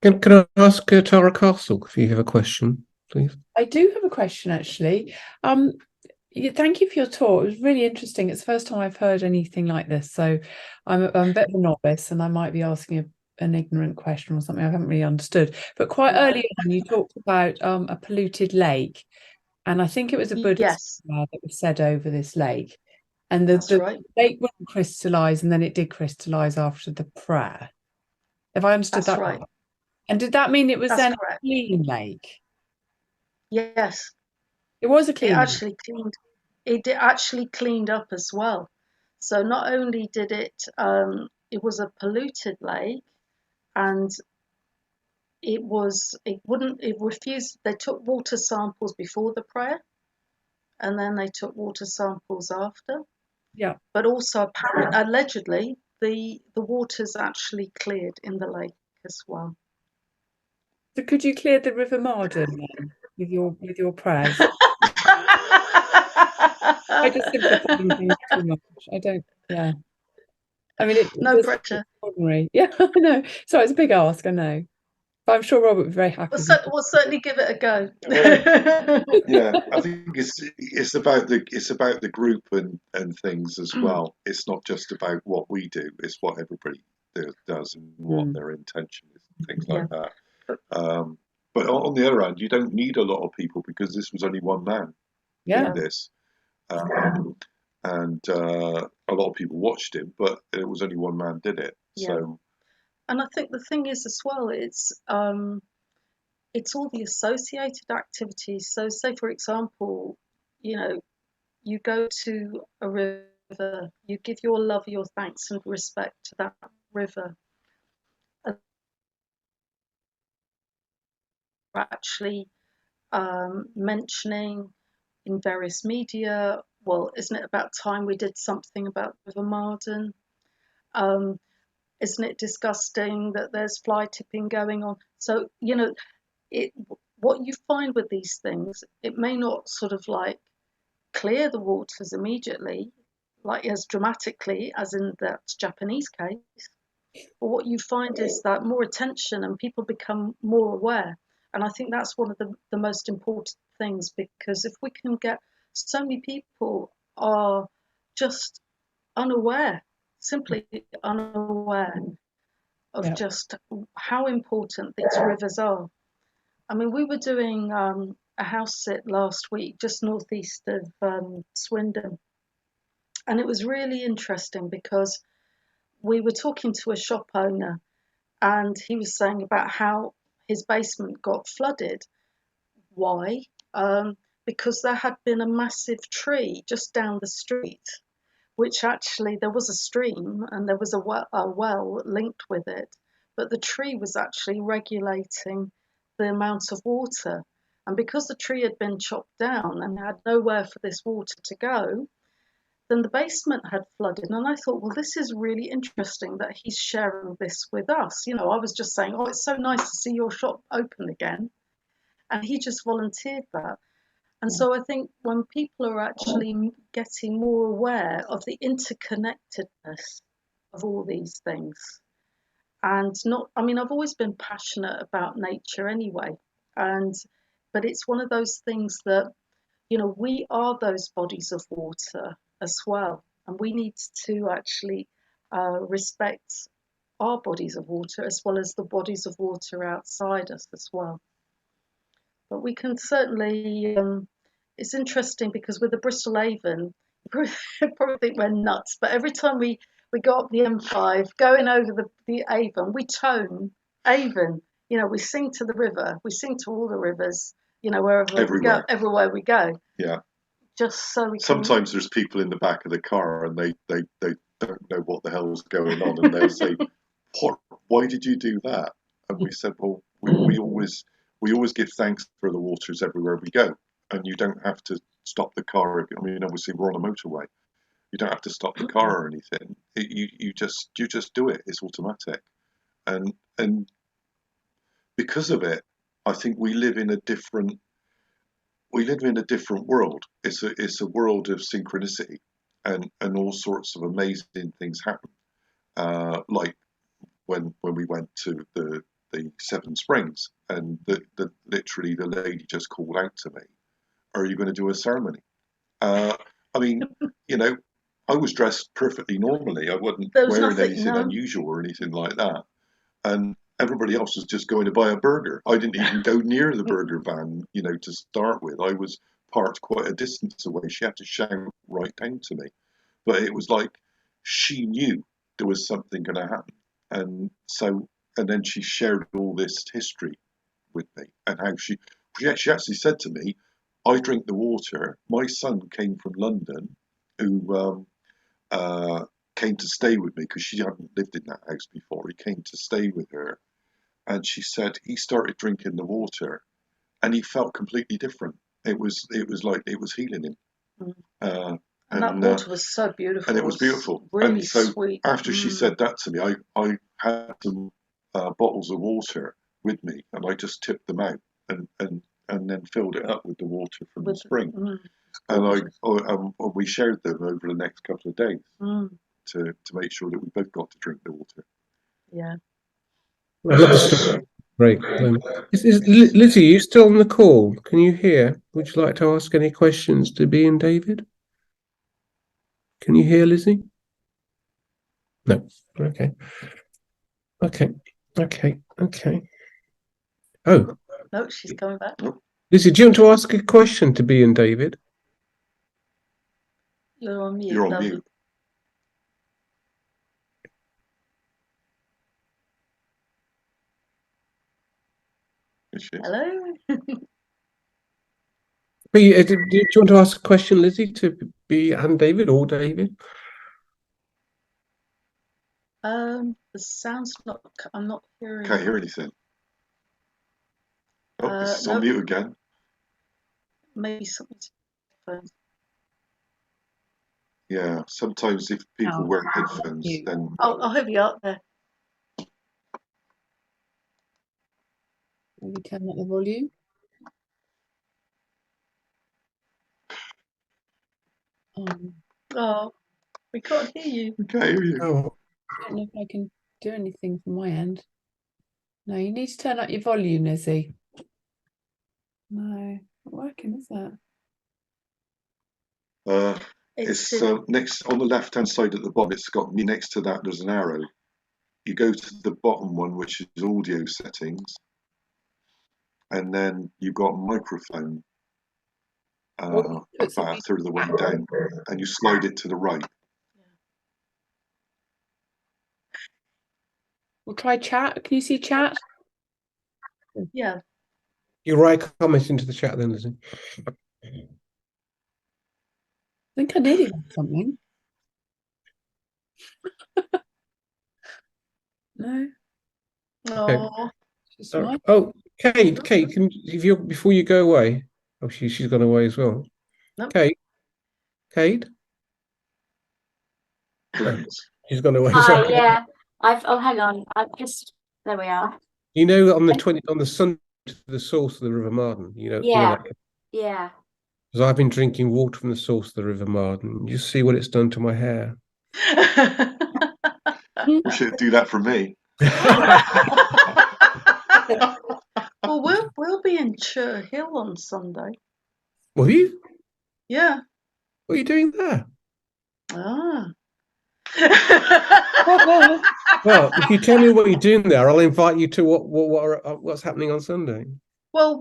Can I ask Tara Castle if you have a question, please? I do have a question, actually. Thank you for your talk. It was really interesting. It's the first time I've heard anything like this, so I'm a bit of a novice, and I might be asking an ignorant question or something I haven't really understood. But quite early on, you talked about a polluted lake, and I think it was a Buddhist prayer that was said over this lake, and the lake wouldn't crystallize, and then it did crystallize after the prayer. Have I understood that right? And did that mean it was then a clean lake? Yes. It was a clean. It actually cleaned up as well. So not only did it was a polluted lake, and it refused. They took water samples before the prayer, and then they took water samples after. Yeah. But also allegedly the water's actually cleared in the lake as well. So could you clear the River Marden then with your prayers? I just simplify things too much. I don't. Yeah. I mean, it's no pressure. Extraordinary. Yeah, I know. So it's a big ask, I know. But I'm sure Robert would be very happy. We'll certainly give it a go. Yeah, I think it's about the group and things as well. It's not just about what we do; it's what everybody does and what their intention is, things like that. But on the other hand, you don't need a lot of people, because this was only one man doing this, and a lot of people watched him, but it was only one man did it. So. And I think the thing is as well, it's all the associated activities. So say, for example, you go to a river, you give your love, your thanks and respect to that river. Actually mentioning in various media, well, isn't it about time we did something about River Marden? Isn't it disgusting that there's fly tipping going on? So, what you find with these things, it may not sort of like clear the waters immediately, like as dramatically as in that Japanese case. But what you find is that more attention and people become more aware. And I think that's one of the most important things, because if we can get so many people are just unaware, simply unaware of just how important these rivers are. I mean, we were doing a house sit last week just northeast of Swindon, and it was really interesting because we were talking to a shop owner, and he was saying about how his basement got flooded. Why? Because there had been a massive tree just down the street, which actually there was a stream and there was a well linked with it, but the tree was actually regulating the amount of water. And because the tree had been chopped down and had nowhere for this water to go, then the basement had flooded. And I thought, well, this is really interesting that he's sharing this with us. You know, I was just saying, oh, it's so nice to see your shop open again. And he just volunteered that. And so I think when people are actually getting more aware of the interconnectedness of all these things, and not, I mean, I've always been passionate about nature anyway, but it's one of those things that, you know, we are those bodies of water as well, and we need to actually respect our bodies of water as well as the bodies of water outside us as well. But we can certainly, it's interesting because with the Bristol Avon, you probably think we're nuts, but every time we go up the M5, going over the Avon, we tone Avon. You know, we sing to the river, we sing to all the rivers, you know, everywhere we go. Yeah. Just so we can... Sometimes there's people in the back of the car and they don't know what the hell's going on, and they'll say, why did you do that? And we said, well, we always give thanks for the waters everywhere we go, and you don't have to stop the car. I mean, obviously we're on a motorway. You don't have to stop the car or anything. You just do it. It's automatic, and because of it, I think we live in a different world. It's a world of synchronicity, and all sorts of amazing things happen. Like when we went to the Seven Springs, and literally the lady just called out to me, "Are you going to do a ceremony?" I mean, you know, I was dressed perfectly normally. I wasn't wearing anything unusual or anything like that, and everybody else was just going to buy a burger. I didn't even go near the burger van, you know, to start with. I was parked quite a distance away. She had to shout right down to me, but it was like she knew there was something going to happen, and then she shared all this history with me, and how she actually said to me, "I drink the water. My son came from London, who came to stay with me because she hadn't lived in that house before. He came to stay with her, and she said he started drinking the water, and he felt completely different. It was like it was healing him." And that water was so beautiful. And it was beautiful. Really and so sweet. After she said that to me, I had some bottles of water with me, and I just tipped them out and then filled it up with the water from the spring. And we shared them over the next couple of days to make sure that we both got to drink the water. Yeah. I love the story. Great. Lizzie, are you still on the call? Can you hear? Would you like to ask any questions to Bea and David? Can you hear, Lizzie? No. Okay. Oh. No, she's coming back. Lizzie, do you want to ask a question to Bea and David? You're on mute. You're on mute. Hello. Bea, do you want to ask a question, Lizzie, to Bea and David, or David? The sound's not. I'm not hearing. Can't hear anything. Oh, it's on mute again. Maybe something's. Yeah, sometimes if people wear headphones, then. I'll have you up there. Will we turn up the volume? Oh, we can't hear you. We can't hear you. Oh. I don't know if I can do anything from my end. No, you need to turn up your volume, Lizzie. No, not working, is that? It's next on the left-hand side at the bottom. It's got me next to that. There's an arrow. You go to the bottom one, which is audio settings, and then you've got microphone about a third of the way down, and you slide it to the right. We'll try chat. Can you see chat? Yeah. You write a comment into the chat then, Lizzie. I think I nearly got something. No. Oh, Oh, Kate, can if you before you go away? Oh, she's gone away as well. Nope. Kate, she's gone away. Hi, yeah. Hang on. There we are. You know, on the Sunday to the source of the River Marden. You know Yeah. that? Yeah. Because I've been drinking water from the source of the River Marden. You see what it's done to my hair. You should do that for me. Well, we'll be in Chur Hill on Sunday. Will you? Yeah. What are you doing there? Ah. Well, if you tell me what you're doing there, I'll invite you to what's happening on Sunday. Well,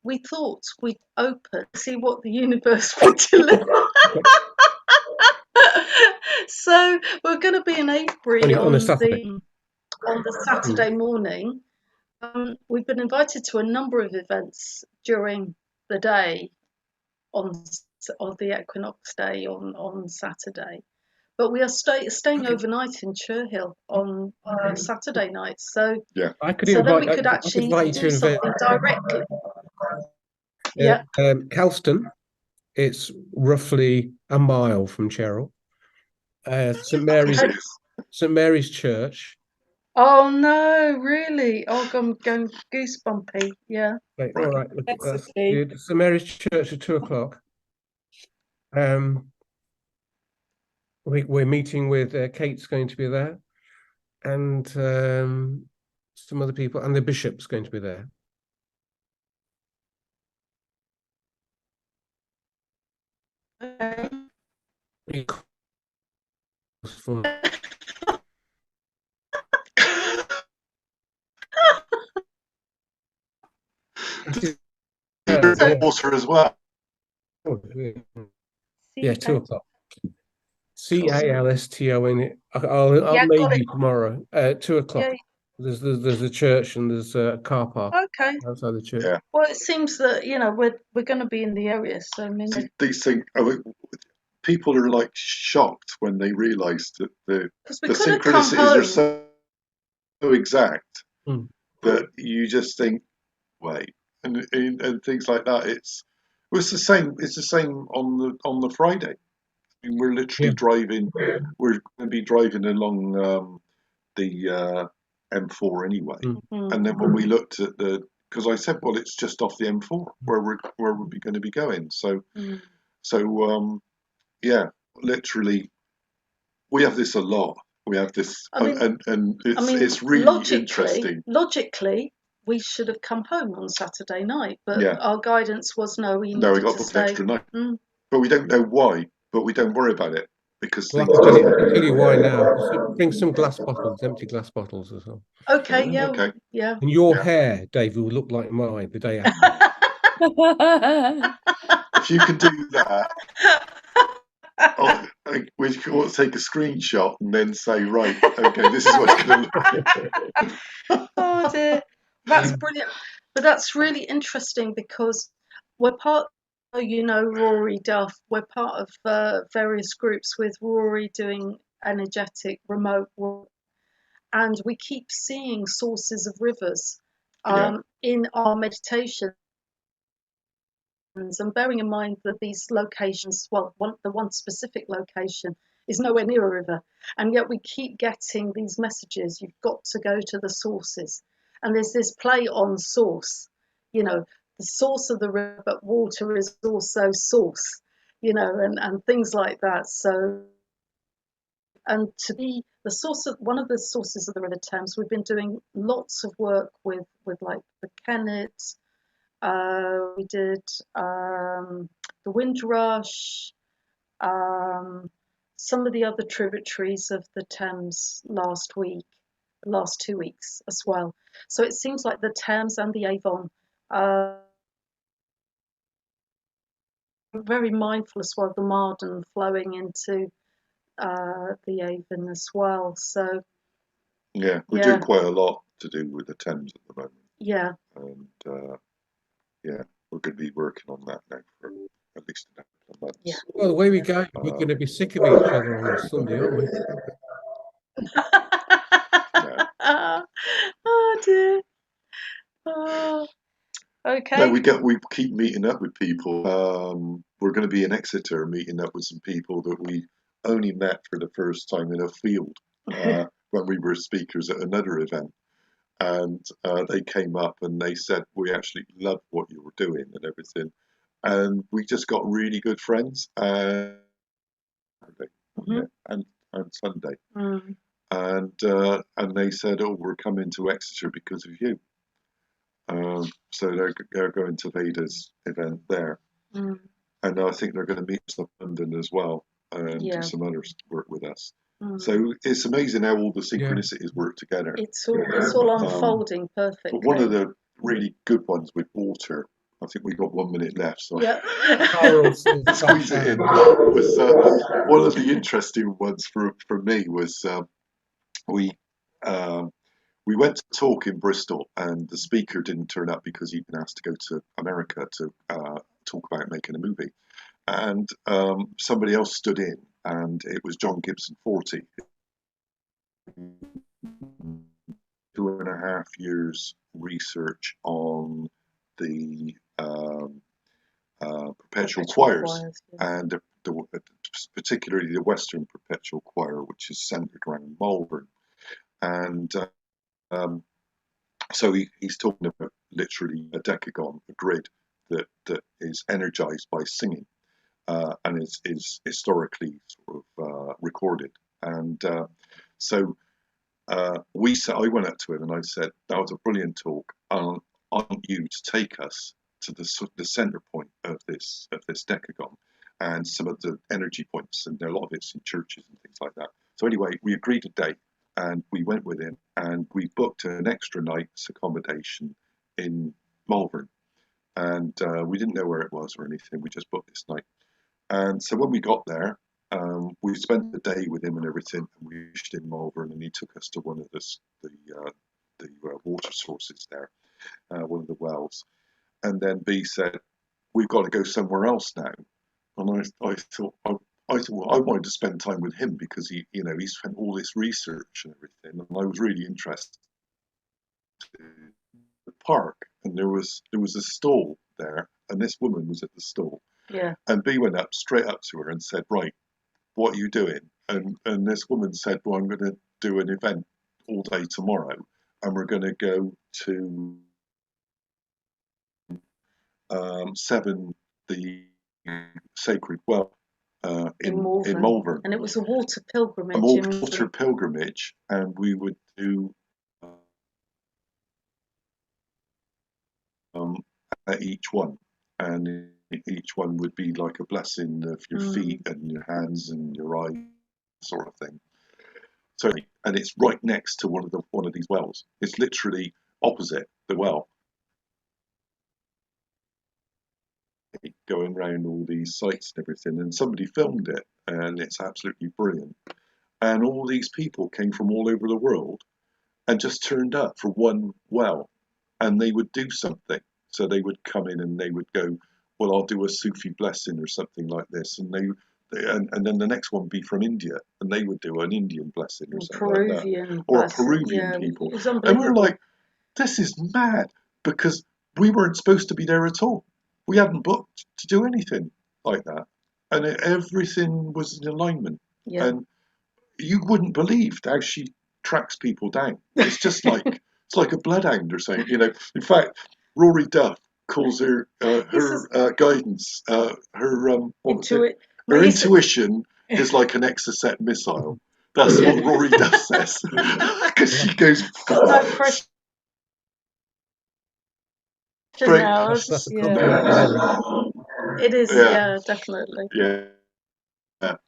we thought we'd open, see what the universe would deliver. So we're going to be in Avebury on the Saturday morning. We've been invited to a number of events during the day on the equinox day on Saturday, but we are staying overnight in Chur Hill on Saturday night. So yeah, then we could actually do something directly. Yeah, Calston. It's roughly a mile from Cheryl. St Mary's Church. Oh no, really? Oh, I'm going goosebumpy. Yeah. Right, all right. Look, that's good. St Mary's Church at 2:00. We're meeting with Kate's going to be there, and some other people, and the bishop's going to be there. Water as well. Yeah, 2:00. CALSTON. I'll mail you tomorrow. 2:00. Yeah. There's a church and there's a car park. Okay. Outside the church. Yeah. Well, it seems that we're going to be in the area, so I mean, these things. People are like shocked when they realise that the synchronicities are so exact that you just think, wait, and things like that. It's the same. It's the same on the Friday. I mean, we're literally driving. We're going to be driving along the M4 anyway, and then when we looked at because I said, well, it's just off the M4 where we're going to be going. So yeah, literally, we have this a lot. We have this, and it's really interesting. Logically, we should have come home on Saturday night, but our guidance was no. We got booked an extra night, but we don't know why. But we don't worry about it because I can tell you why now. Bring some glass bottles, empty glass bottles as well. Okay, yeah. And your hair, David, will look like mine the day after. If you can do that. We can take a screenshot and then say, right, okay, this is what it's going to look like. Oh dear, that's brilliant. But that's really interesting because we're part, Rory Duff. We're part of various groups with Rory doing energetic remote work, and we keep seeing sources of rivers in our meditation. And bearing in mind that these locations, the one specific location is nowhere near a river, and yet we keep getting these messages, you've got to go to the sources. And there's this play on source, the source of the river, but water is also source, and things like that. So, And to be the source of one of the sources of the River Thames, we've been doing lots of work with like the Kennet. We did the Windrush, some of the other tributaries of the Thames last 2 weeks as well. So it seems like the Thames and the Avon very mindful as well of the Marden flowing into the Avon as well. So yeah, we're doing quite a lot to do with the Thames at the moment. Yeah. And yeah, we're going to be working on that now for at least a couple of months. Yeah. Well, the way we go, we're going to be sick of each other on Sunday, aren't we? Oh dear. Oh, okay. No, we keep meeting up with people. We're going to be in Exeter meeting up with some people that we only met for the first time in a field when we were speakers at another event. And they came up and they said, we actually love what you were doing and everything. And we just got really good friends. And Sunday. Mm. And they said, oh, we're coming to Exeter because of you. So they're going to Veda's event there. Mm. And I think they're going to meet us in London as well and do some other work with us. So it's amazing how all the synchronicities work together. It's all unfolding perfectly. But one of the really good ones with water, I think we got 1 minute left, so squeeze it in. Was one of the interesting ones for me was we went to talk in Bristol, and the speaker didn't turn up because he'd been asked to go to America to talk about making a movie. And somebody else stood in, and it was John Gibson 40. 2.5 years research on the perpetual choirs, and particularly the Western Perpetual Choir, which is centered around Malvern. And so he's talking about literally a decagon, a grid that is energized by singing and is historically sort of recorded. And so I went up to him and I said, that was a brilliant talk. I want you to take us to the center point of this decagon and some of the energy points, and a lot of it's in churches and things like that. So anyway, we agreed a date and we went with him and we booked an extra night's accommodation in Malvern. And we didn't know where it was or anything. We just booked this night. And so when we got there, we spent the day with him and everything. And we reached in Malvern, and he took us to one of the water sources there, one of the wells. And then Bea said, "We've got to go somewhere else now." And I thought, well, I wanted to spend time with him because he spent all this research and everything, and I was really interested in the park. And there was a stall there, and this woman was at the stall. Yeah. And Bea went straight up to her and said, "Right, what are you doing?" And this woman said, "Well, I'm going to do an event all day tomorrow, and we're going to go to Severn, the sacred well in Malvern. And it was a water pilgrimage. A water pilgrimage, and we would do at each one, and each one would be like a blessing of your feet and your hands and your eyes, sort of thing. So, and it's right next to one of these wells. It's literally opposite the well. Going around all these sites and everything, and somebody filmed it, and it's absolutely brilliant. And all these people came from all over the world and just turned up for one well, and they would do something. So they would come in and they would go, "Well, I'll do a Sufi blessing or something like this," and and then the next one would be from India, and they would do an Indian blessing or something Peruvian like that, or a Peruvian people. And we're like, this is mad, because we weren't supposed to be there at all. We hadn't booked to do anything like that, and everything was in alignment. Yeah. And you wouldn't believe how she tracks people down. It's just like it's like a bloodhound or something. In fact, Rory Duff calls her guidance, her intuition is like an Exocet missile. That's what Rory Duff says. Because she goes No pressure straight. now. That's a Yeah, compliment. it is. Yeah. Yeah, definitely. Yeah.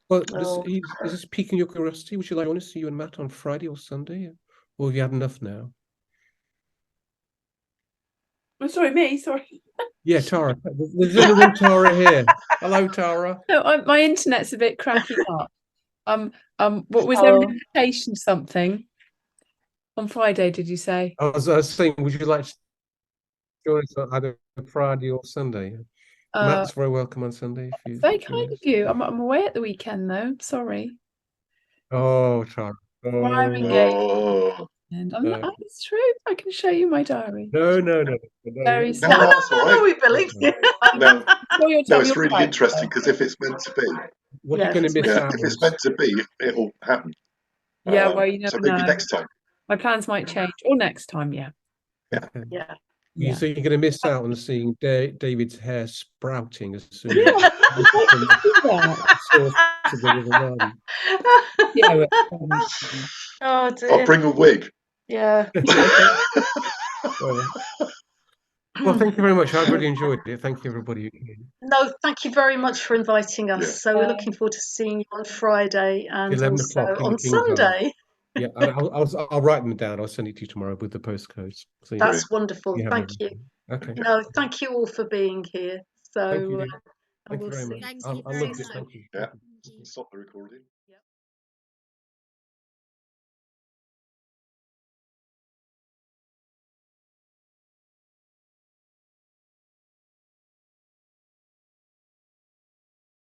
Well, Oh. is this piquing your curiosity? Would you like to see you and Matt on Friday or Sunday? Or have you had enough now? Oh, sorry, me. Sorry. Yeah, Tara. There's only one Tara here. Hello, Tara. No, my internet's a bit cracking up. What was there an invitation to something on Friday? Did you say? I was saying, would you like to join us on either Friday or Sunday? Matt's very welcome on Sunday. If you Very kind of you. I'm away at the weekend though. Sorry. Oh, Tara. Prior engagement. Oh. And it's true. I can show you my diary. No. Very No, sad. that's all right. we believe you. No, Sure no, it's really interesting because if it's meant to be, What Yeah, you're going to miss out if on it's meant to be, it'll happen. Yeah, well, you So never maybe know. next time. My plans might change. Or next time, yeah. Yeah. You so you're going to miss out on seeing David's hair sprouting as soon Yeah, as that. source to the River Marden. Yeah. Oh dear. I'll bring a wig. Yeah. Well, thank you very much. I've really enjoyed it. Thank you, everybody. No, thank you very much for inviting us. Yeah. So we're looking forward to seeing you on Friday and 11 also o'clock in on the King's Arms. Sunday. Yeah, I'll write them down. I'll send it to you tomorrow with the postcodes. So That's wonderful. you have Thank them. you. Okay. No, thank you all for being here. So Thank you. and Thank you we'll very see much. you I loved it. soon. Thank you. Yeah. Stop the recording.